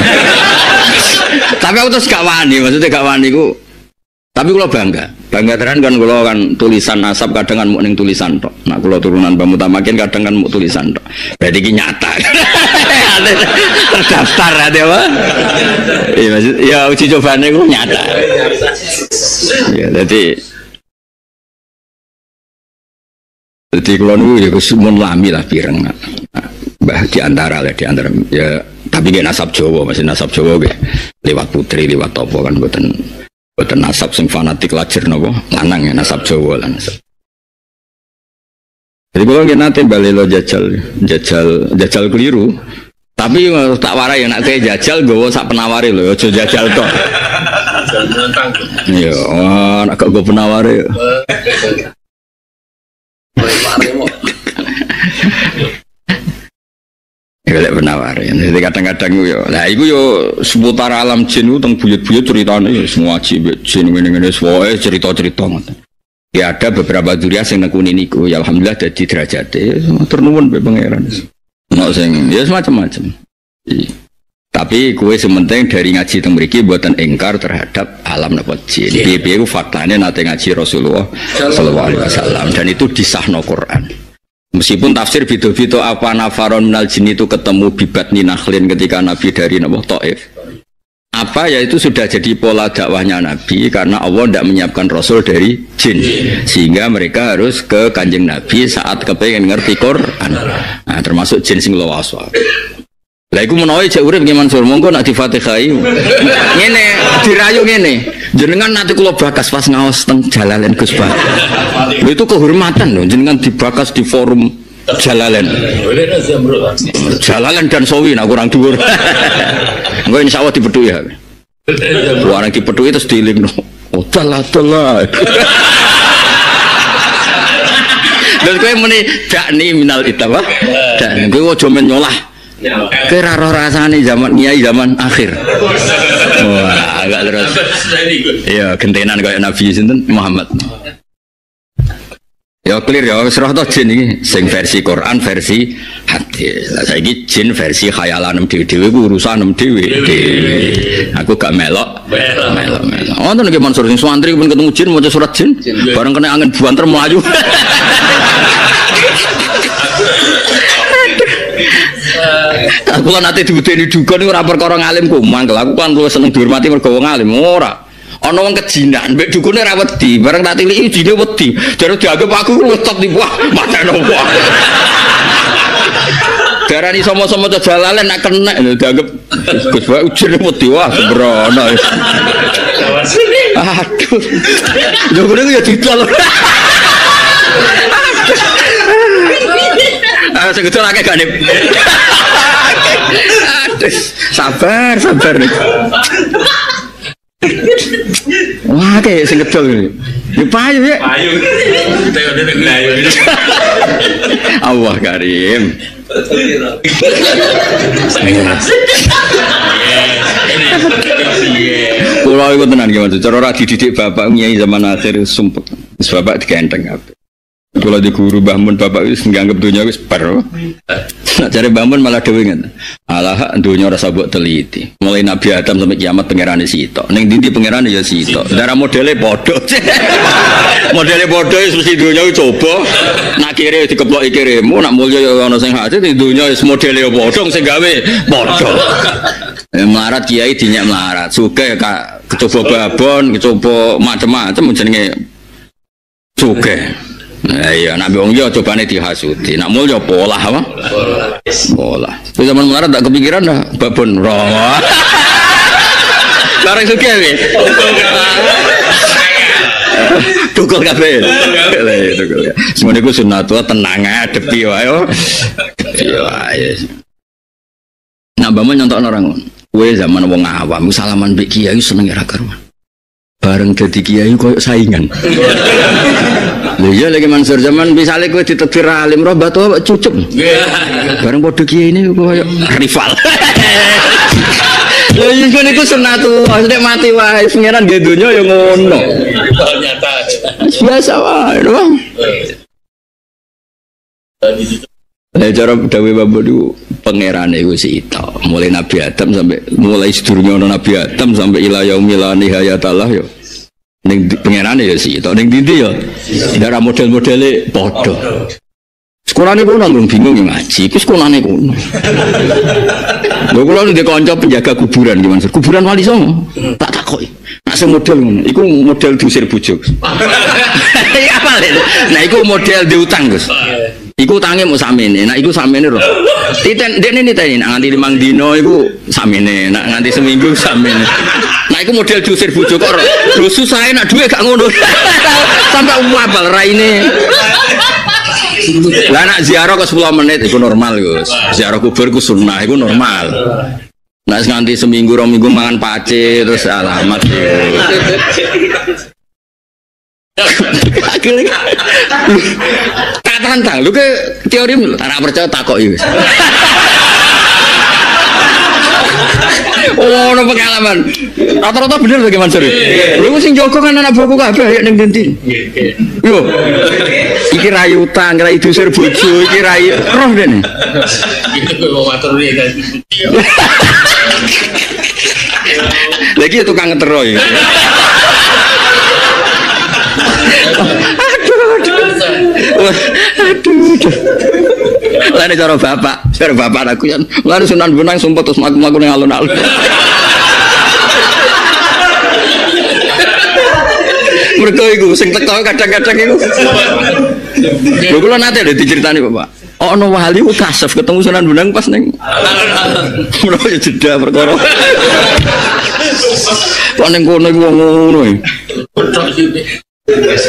S3: Tapi aku terus gak wani maksudnya gak wani ku. Tapi kula bangga tenan kan kula kan tulisan nasab kadang kan muk ning tulisan tok. Nah kula turunan Mbah Mutamakin kadang kan muk tulisan tok. Berarti iki nyata. Terdaftar ada apa? Iya maksud ya uji cobane ku nyata. Ya jadi kula niku ya mun lami lah pireng. Mbah di antara ya tapi nggih nasab Jawa masih nasab Jawa nggih. Liwat putri liwat apa kan mboten nasab sing fanatik lajir napa lanang ya nasab Jawa lan nasab. Jadi kalau kita nanti balelo jajal keliru, tapi tak warai nak kayak jajal gowo sak penawari loh, ojo jajal tok. Iya, nak gak gue penawari. Golek penawari. Jadi kadang-kadang yo, lah iku yo seputar alam jin itu teng buyut-buyut ceritane semua jin ngene-ngene wae cerita-cerita ngoten. Ya ada beberapa durian yang nekuni niku, ya alhamdulillah dadi derajate, ternuwun be pangeran. Ono sing ya semacam-macam. Tapi kue sementing dari ngaji teng mriki mboten ingkar terhadap alam napa jin. Piye-piye ku faktane nate ngaji Rasulullah sallallahu alaihi wasallam dan itu disahno Quran. Meskipun tafsir beda-beda apa nafaron minal jin itu ketemu bibat ninakhlin ketika Nabi dari napa Taif. Apa ya itu sudah jadi pola dakwahnya Nabi karena Allah tidak menyiapkan Rasul dari jin sehingga mereka harus ke kanjeng Nabi saat kepengen ngerti Quran. Nah, termasuk jin sing lawaswa. Lah iku menawa cek urip nggih Mansur monggo nak di-Fatihai. Ngene dirayu ngene. Jenengan nanti kula bakas pas ngaos teng Jalalain Gus Pak. Itu kehormatan loh jenengan dibakas di forum Jalalain. Jalalain dan Sawi nak kurang dhuwur. Engko insyaallah dipethuk ya. Wong dipethuk terus dielingno. Oh telah. Dan kowe muni dakni minal itawah. Dan kowe aja men nyolah. Kira roh rasane zaman kiai zaman akhir. Wah, agak terus. Iya, gentenan kayak Nabi sinten Muhammad. Ya clear ya wis roh to jin iki sing versi Quran versi hadis. Lah saiki jin versi khayalan dhewe-dhewe ku urusan dhewe. Aku gak melok. Wonten nggih Mansur sing santri pun ketemu jin maca surat jin bareng kena angin buanter melayu. Aku kan nanti dibudeni dukun ora perkara ngalim ku mangkel aku kan luwih seneng dihormati mergo wong alim ora. Ana wong kejinan mbek dukune ra wedi, bareng tak tiliki jine wedi. Jare dianggap aku ngetop di wah, mateno wah. Darani sama-sama Jalalain nak kena dianggap Gus wae ujine wedi wah sembrono. Aduh. Dukune ya didol. Sing gedhe akeh gak nih. Sabar nih. Wah, kayak sing gedhe iki. Ya payu ya. Payu. Allah Karim. Kulo iku tenan iki Mas. Cara ora dididik bapak nyai zaman akhir sumpek. Wis bapak digenteng kabeh. Kalau di guru Mbah Mun bapak wis nganggep dunia wis bar. Nak cari Mbah Mun malah dhewe ngene. Alah dunia ora sabuk teliti. Mulai Nabi Adam sampai kiamat pangerane sitok. Ning ndi pangerane ya sitok. Darah modele padha. Modele padha wis mesti dunia coba. Nak kire dikeploki kiremu, nak mulya ya ana sing hati di dunia wis modele padha sing gawe padha. Melarat kiai dinyak melarat. Sugih kecoba babon, kecoba macam-macam jenenge sugih. Nah iya, nabi wong yo cobane dihasuti. Nak mulya pola apa? Pola. Wis zaman melarat tak kepikiran dah babon roh. Larang sugih wis. Tukul kabeh. Tukul. Semono iku sunatullah tenang adepi wae. Iya wae. Nak mbah nyontok orang kowe zaman wong awam salaman mbek kiai seneng ra karuan. Bareng dadi kiai koyo saingan. Lha iya lagi Mansur zaman misale kowe ditetir alim roh batu cucup. Bareng padha kiai ini koyo rival. Lha iki niku sunatullah nek mati wae pengiran nggih donya ya ngono.
S4: Nyata.
S3: Biasa wae, Bang. Lah cara dawuh Bapak niku pangerane iku sitok. Mulai Nabi Adam sampai mulai sedurunge ana Nabi Adam sampai ila yaumil nihayatallah yo. Ning pangerane ya sitok, ning ndi ya. Darah model-modele padha. Sekolahane kono nang bingung yo ngaji, iku sekolahane kono. Lho kula ndek kanca penjaga kuburan ki Mansur. Kuburan Wali Songo. Tak takoki. Nak sing model ngono, iku model diusir bojo. Iya apa lho? Nah iku model diutang, Gus. Iku utange mau samene, nak iku samene lho. Titen dekne niteni nganti 5 dino iku samene, nak nganti seminggu samene. Nah iku model diusir bojo kok lho susah nak duwe gak ngono. Sampai apal raine. Lah nak ziarah ke 10 menit iku normal, Gus. Ziarah kubur iku sunnah, iku normal. Nak nganti seminggu 2 minggu mangan pace terus alamat. Akhirnya tak tantang, lu ke teori lu tak percaya takok itu. Oh, no pengalaman. Rata-rata bener bagaimana Mansur? Lu sing jogo kan anak buahku kabeh ning ndi. Yo. Iki rayu utang, rayu dusir bojo, iki rayu roh dene.
S4: Itu kok matur iki kan.
S3: Lagi tukang ngetero ya. Aduh. Lain cara bapak aku kan. Lalu Sunan Bonang sumpah terus mlaku ning alun-alun. Mergo iku sing teko kadang-kadang iku. Lho kula nate lho diceritani Bapak. Ono wali ku kasef ketemu Sunan Bonang pas ning menawa ya jeda perkara. Kok ning kono iku ngono iki.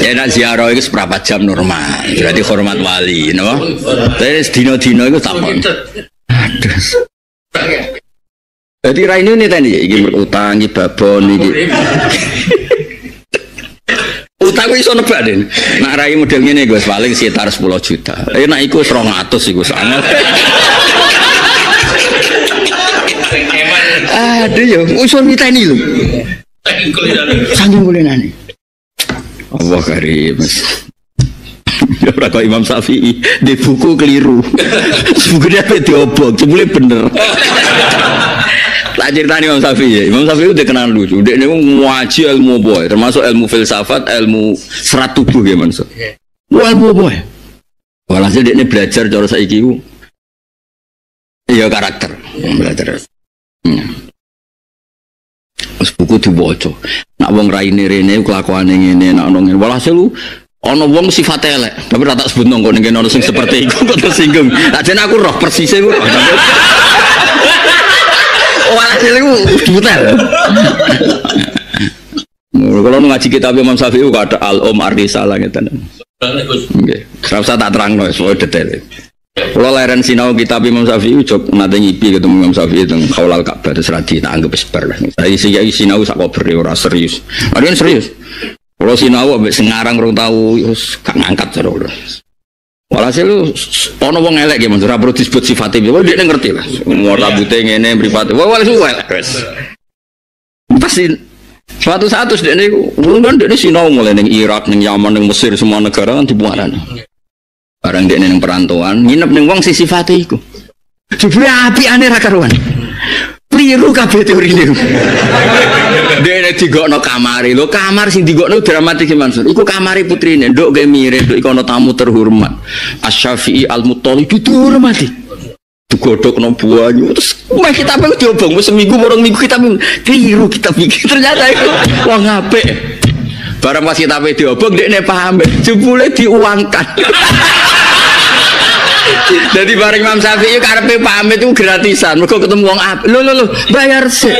S3: Ya nak ziarah itu seberapa jam normal, berarti hormat wali, no? Tapi dino-dino itu takon. Aduh. Jadi raine ini tadi, ini utang, ini babon, ini. Utang itu iso nebak deh. Nak rai model ini gue paling sekitar 10 juta. Nak iku 200 iku sangat. Aduh yo, usul kita ini lho. Sanggung kulinane. Allah karim. Ya ora kok Imam Syafi'i di buku keliru. Buku dia diobok, jebule bener. Tak ceritani Imam Syafi'i ya. Imam Syafi'i udah kenal lucu. Dia niku ngaji ilmu boy, termasuk ilmu filsafat, ilmu serat tubuh ya Mansur. Ilmu boy. Walhasil dia ini belajar cara saiki ku. Iya karakter, belajar. Buku dibaca. Nak wong raine rene kelakuane ngene, nak ono ngene. Walhasil ana wong sifate elek, tapi ora tak sebut nang kene ana sing seperti iku kok tersinggung. Ajene aku roh persise ku. Walhasil iku butel. Kalau ngaji kitab Imam Syafi'i kok ada al-om ar-risalah ngeten. Nggih. Ora usah tak terangno soal detail. Kalau leren sinau kitab Imam Syafi'i jog nate ngipi ketemu Imam Syafi'i teng Khaulal Ka'bah terus radi tak anggap sebar lah. Saya sinau sak kober ora serius. Arian serius. Kalau sinau ambek sing ngarang rong tau wis gak ngangkat cara. Walhasil lu ana wong elek ya Mas ora perlu disebut sifate. Wah dia ngerti lah. Umur rambute ngene mripate. Wah wis wis. Pasti suatu saat dia niku kan dia sinau mulai ning Irak, ning Yaman, ning Mesir semua negara kan dibuaran. barang dekne ning perantauan, nginep ning wong sing sifate iku. Jebule apikane ra karuan. Kliru kabeh teorine. Dekne digokno kamare. Lho kamar sing digokno dramatis Mansur. Iku kamare putrine, nduk ge mirip, nduk iku ana tamu terhormat. Asy-Syafi'i Al-Muttalib dihormati. Digodhokno banyu terus meh kitabe diobong wis seminggu porong minggu kitabe kliru kitab iki. Ternyata iku wong apik. Barang pas kitabe diobong dekne paham, jebule diuangkan. Jadi bareng Imam Syafi'i karepe pamit itu gratisan, mergo ketemu wong apik. Lho, bayar sik.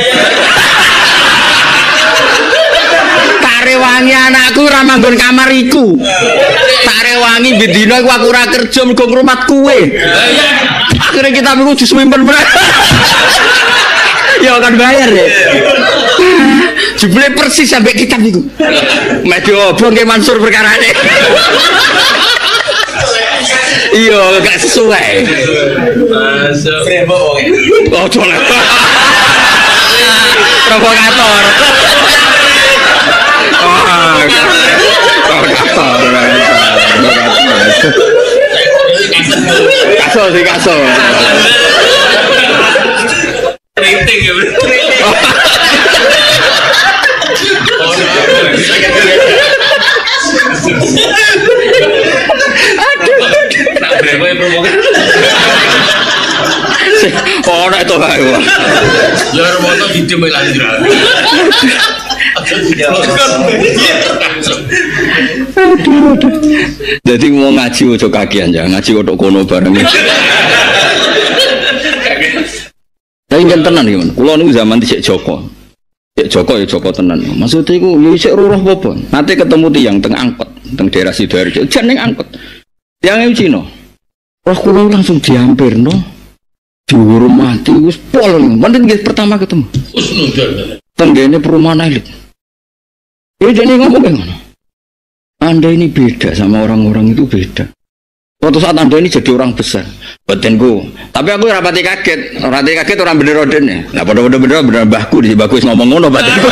S3: Tarewangi anakku ora manggon kamar iku. Tarewangi bendina iku aku ora kerja mergo ngrumat kowe. Akhirnya kita minggu disimpen bener. Ya kan bayar ya. Jebule persis sampai kitab iku. Mek diobong ke Mansur perkarane. Iya, gak sesuai. Oh, colek. Provokator. Kasih.
S4: Rating ya.
S3: Oh, nek to kae.
S4: Ya remoto didem lanjut.
S3: Jadi mau ngaji ojo kakian ya, ngaji kodok kono bareng. Tapi kan tenan iki, kula niku zaman dhisik Joko. Cek Joko ya Joko tenan. Maksudnya iku ya isih roh apa? Nanti ketemu tiyang teng angkot, teng daerah Sidoarjo, jan ning angkot. Tiyang e Cina. Roh kula langsung diampirno. Dihormati wis pol. Mending pertama ketemu.
S4: Usnudon.
S3: Tenggene perumahan elit. Ya jadi ngomong gimana? Anda ini beda sama orang-orang itu beda. Suatu saat Anda ini jadi orang besar, batinku. Tapi aku rapati kaget orang bener rodene. Nah bener mbahku di mbahku ngomong ngono batinku.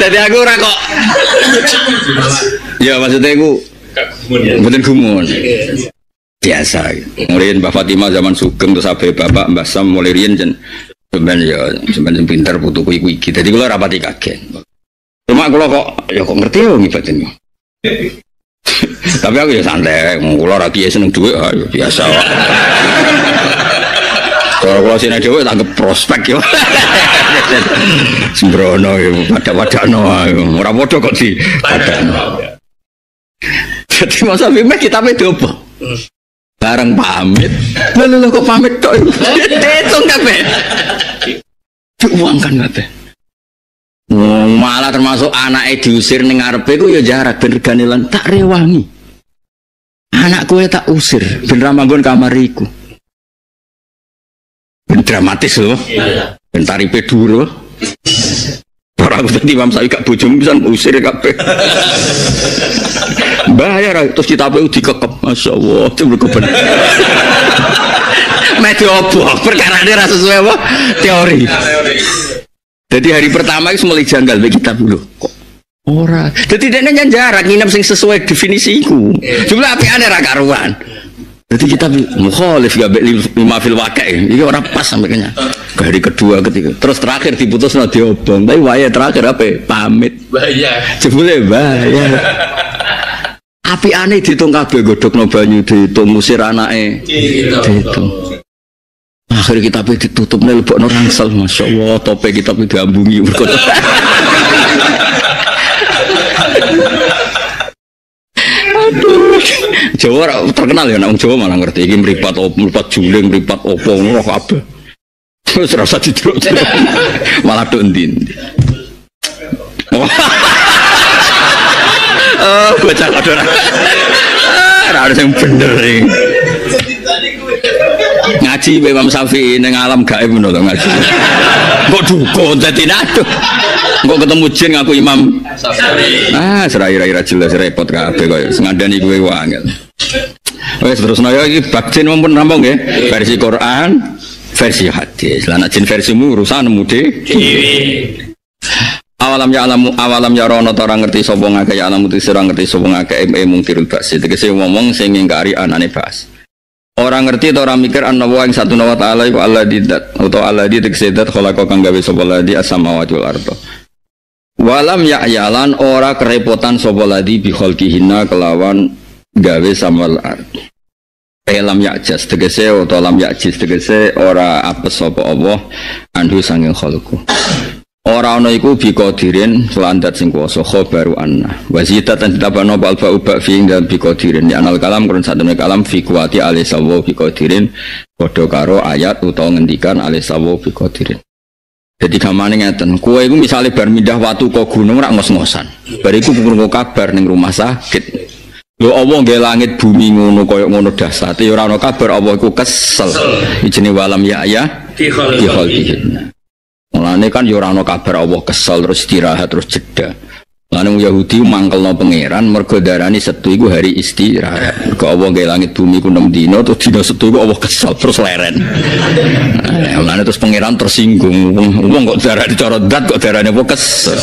S3: Jadi aku ora kok. Ya maksudnya aku mboten gumun. Biasa. Mulai Mbak Fatimah zaman Sugeng terus sampai Bapak Mbah Sam mulai riyen jen sampeyan pinter putuku iki. Dadi kula rapati kaget. Cuma kula kok ngerti yo ngibatin. Tapi aku ya santai, kula ora kiye seneng dhuwit ayo biasa wae. Kalau kula sine dhewe tanggep prospek yo. Sembrono yo padha-padhano ora padha kok di padhano. Jadi masa pimek kita opo? Bareng pamit. Lho kok pamit tok. Hitung kabeh. Diuangkan kabeh. Malah termasuk anake diusir ning ngarepe ku ya jarak ben regane lan tak rewangi. Anak kowe tak usir ben ra manggon kamar iku. Ben dramatis lho. Ben tarife dhuwur. Ora aku tadi Imam Syafi'i gak bojomu pisan usir kabeh. Bayar terus ditape dikekep. Masyaallah, cemburu ben. Mati opo? Perkarane ra sesuai apa? Teori. Jadi hari pertama itu mulai janggal bagi kita dulu. Kok ora? Jadi dia nanya jarak nginep sing sesuai definisiku. Jumlah api ada rakaruan. Jadi kita mukhalif gak lima fil wakai. Ini orang pas sampai kenya. Hari kedua ketiga. Terus terakhir diputus no diobong. Tapi waya terakhir apa? Pamit.
S4: Bayar.
S3: Jebule bayar. Api aneh dihitung kabeh godhok no banyu dihitung musir anake. Dihitung. Akhirnya kita ditutup nih lebok rangsel, masya Allah topeng kita diambungi berkotor. Aduh, Jawa terkenal ya, orang Jawa malah ngerti ini meripat juling, meripat opo, roh apa? Terus rasa didruk, malah dondin. Oh, baca kodor. Harus yang bener nih. Ngaji Imam Syafi'i ning alam gaib ngono to ngaji. Kok dukun dadi aduh. Kok ketemu jin ngaku Imam Syafi'i. Serai-rai jelas repot kabeh koyo ngandani kowe wae. Wes terusno ya iki bab jin mumpun rampung nggih. Versi Quran, versi hadis. Lah nek jin versimu urusan mude. awalam ya rono orang ngerti sapa ngake ya alamu sira ngerti sapa ngake mungkirul ba'si tegese wong sing ngingkari anane ba'as. Orang ngerti atau orang mikir an-nawa yang satu nawa ta'ala iku Allah didat atau Allah di tegese dat khalaqa kang gawe sapa ladi as-samawati wal ardo. Walam ya'yalan ora kerepotan sapa ladi bi khalqihinna kelawan gawe samal ard. Lam ya'jas tegese atau lam ya'jis tegese ora apes sapa Allah anhu sanging khalqu. Ora ana iku bi qadirin landat sing kuwasa khabaru anna wazidatan ditabano bal ba'u ba fi ing bi qadirin ya anal kalam kurun satune kalam fi kuwati alisawu bi qadirin padha karo ayat utawa ngendikan alisawu bi qadirin. Jadi gamane ngeten, kowe iku misale bar mindah watu ke gunung rak ngos-ngosan. Bar iku krungu kabar ning rumah sakit. Lho Allah nggih langit bumi ngono kaya ngono dasate ora ana kabar Allah iku kesel. Ijine walam ya di khalqihin. Mulane kan ya ora ana kabar Allah kesel terus istirahat terus jeda. Mulane Yahudi mangkelno pangeran mergo darani Setu iku hari istirahat. Mergo Allah nggih langit bumi ku 6 dina terus dina Setu iku Allah kesel terus leren. Mulane terus pangeran tersinggung. Wong kok darani cara dat kok darani apa kesel.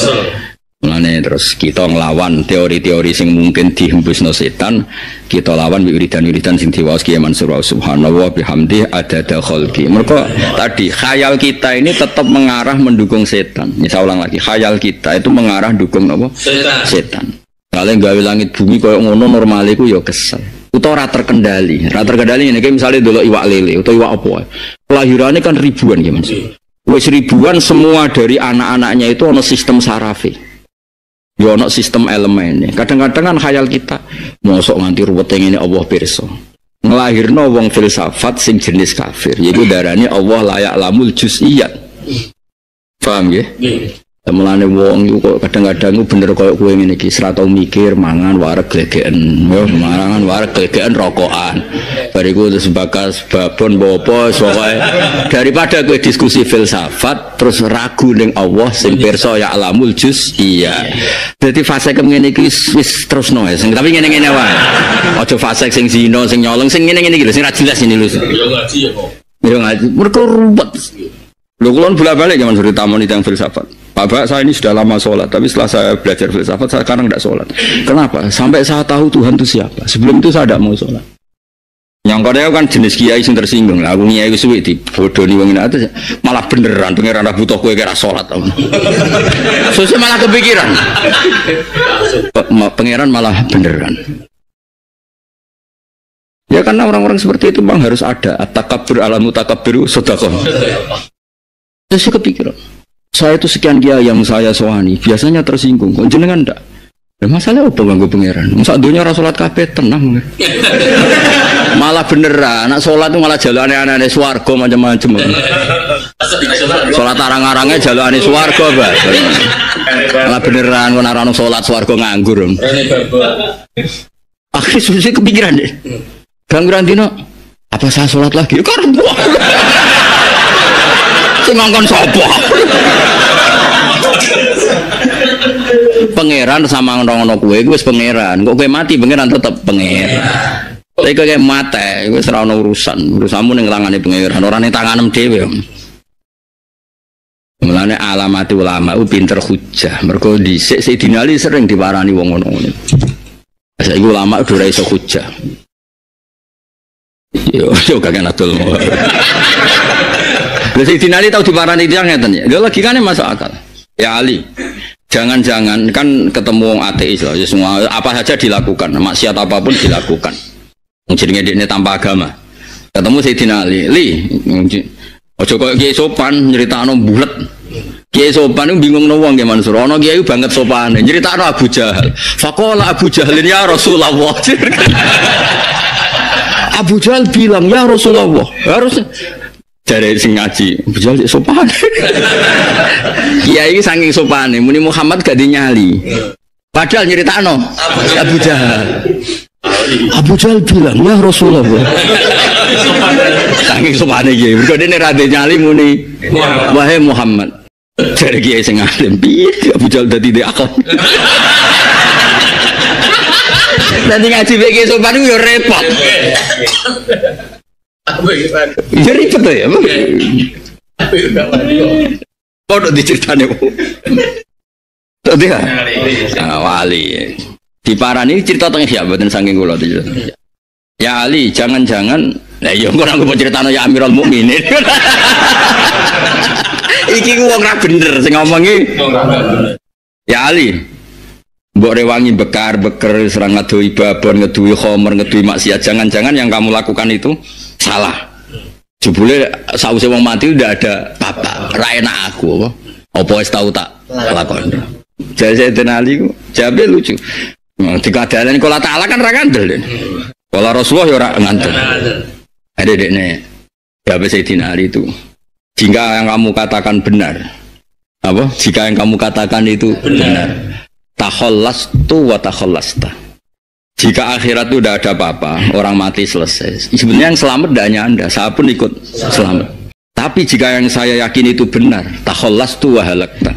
S3: Mulane terus kita nglawan teori-teori sing mungkin dihembusno setan, kita lawan wiridan-wiridan sing diwaos Kiai Mansur subhanallah bihamdi adada khalqi. Mergo tadi khayal kita ini tetap mengarah mendukung setan. Saya ulang lagi, khayal kita itu mengarah dukung apa? Setan. Kalau gawe langit bumi koyo ngono normal iku ya kesel. Utawa ora terkendali. Ora terkendali ngene iki misale delok iwak lele utawa iwak apa. Kelahirannya kan ribuan ya Mas. Wis ribuan semua dari anak-anaknya itu ono sistem sarafe. Ya ono sistem elemen. Kadang-kadang kan khayal kita mosok nganti ruwete ngene Allah pirsa. Nglahirno wong filsafat sing jenis kafir, yaiku darani Allah layak lamul juz'iyat. Paham nggih? Mulane wong iku kok kadang-kadang bener koyo kowe ngene iki ora tau mikir mangan wareg glegeken, yo mangan wareg glegeken rokokan. Bariku terus bakas babon apa pokoke daripada kowe diskusi filsafat terus ragu ning Allah sing pirsa ya alamul juz iya. Dadi fase ngene iki wis terusno sing tapi ngene-ngene wae. Aja fase sing zina sing nyolong sing ngene-ngene iki lho sing ra jelas ini lho. Yo ngaji ya kok. Yo ngaji mergo ruwet. Lho kulon bolak-balik zaman suri tamoni tentang filsafat. Pak, saya ini sudah lama sholat, tapi setelah saya belajar filsafat, saya sekarang tidak sholat. Kenapa? Sampai saya tahu Tuhan itu siapa. Sebelum itu saya tidak mau sholat. Yang kadang kan jenis kiai yang tersinggung. Lah, aku kiai suwi di bodoh nih wongin atas, malah beneran pengiran butuh kue kira sholat. Susah malah kepikiran. Pengiran malah beneran. Ya karena orang-orang seperti itu bang harus ada. At-takabbur ala mutakabbir sedekah. Saya kepikiran. Saya itu sekian dia yang saya soani biasanya tersinggung. Kok jenengan ndak? Ya masalah apa ganggu pangeran? Masa dunia ora salat kabeh tenang. Malah beneran, nak salat itu malah jalane anane swarga macam-macam. Salat arang-arangnya jalane swarga, Pak. Malah beneran kon ora ono salat swarga nganggur. Akhirnya susah kepikiran deh. Gangguan dino apa saya salat lagi? Karep. Sing ngongkon sapa? Pangeran sama ngono kowe wis pangeran. Kok kowe mati pangeran tetep pangeran. Tapi kowe mate wis ora ono urusan. Urusanmu ning tangane pangeran, ora ning tanganem dhewe. Mulane alamati ulama ku pinter hujjah. Mergo dhisik Sayyidina Ali sering diparani wong ngono. Saiki ulama udah ora iso hujjah. Yo kagak natul. Lha Sayyidina Ali tau diparani tiyang ngeten ya. Lha logikane masuk akal. Ya Ali, jangan-jangan kan ketemu wong ateis loh, ya semua apa saja dilakukan, maksiat apapun dilakukan. Jenenge dekne tanpa agama. Ketemu Sayyidina Ali, ojo koyo Kiai Sopan nyritakno bulet. Kiai Sopan itu bingung wong nggih Mansur. Ana kiai banget sopane, nyritakno Abu Jahal. Faqala Abu Jahlin ya Rasulullah. Abu Jahal bilang ya Rasulullah, harus dari sing ngaji bujal sopan. Kiai saking sopane muni Muhammad gak dinyali. Padahal nyeritakno Abu Jahal. Abu Jahal bilang ya Rasulullah. Saking sopane kiai. Mergo dene ra dinyali muni wahai Muhammad. Dari kiai sing alim piye Abu Jahal dadi akal. Nanti ngaji kiai sopan yo repot. Ya ribet ya, Bang. Kok diceritane dia wali. Di parani cerita tentang siapa dan saking kula itu. Ya Ali, jangan-jangan, lah ya kok aku mau ceritano ya Amirul Mukminin. Iki ku wong ra bener sing ngomongi. Ya Ali, mbok rewangi bekar-beker serang ngadoi babon, ngadoi khomer, ngadoi maksiat. Jangan-jangan yang kamu lakukan itu salah. Jebule sause wong mati udah ada papa, ra enak aku apa? Apa wis tau tak lakon. Jadi Sayyidina Ali ku jabe lucu. Dikadaleni kula Ta'ala kan ra kandel. Kula Rasulullah ya ora ngandel. Ada dekne. Jabe Sayyidina Ali itu. Jika yang kamu katakan benar. Apa? Jika yang kamu katakan itu benar. Takhallastu wa takhallasta. Jika akhirat itu tidak ada apa-apa, orang mati selesai. Sebenarnya yang selamat tidak hanya Anda, saya pun ikut selamat. Tapi jika yang saya yakin itu benar, takhallastu wa halakta.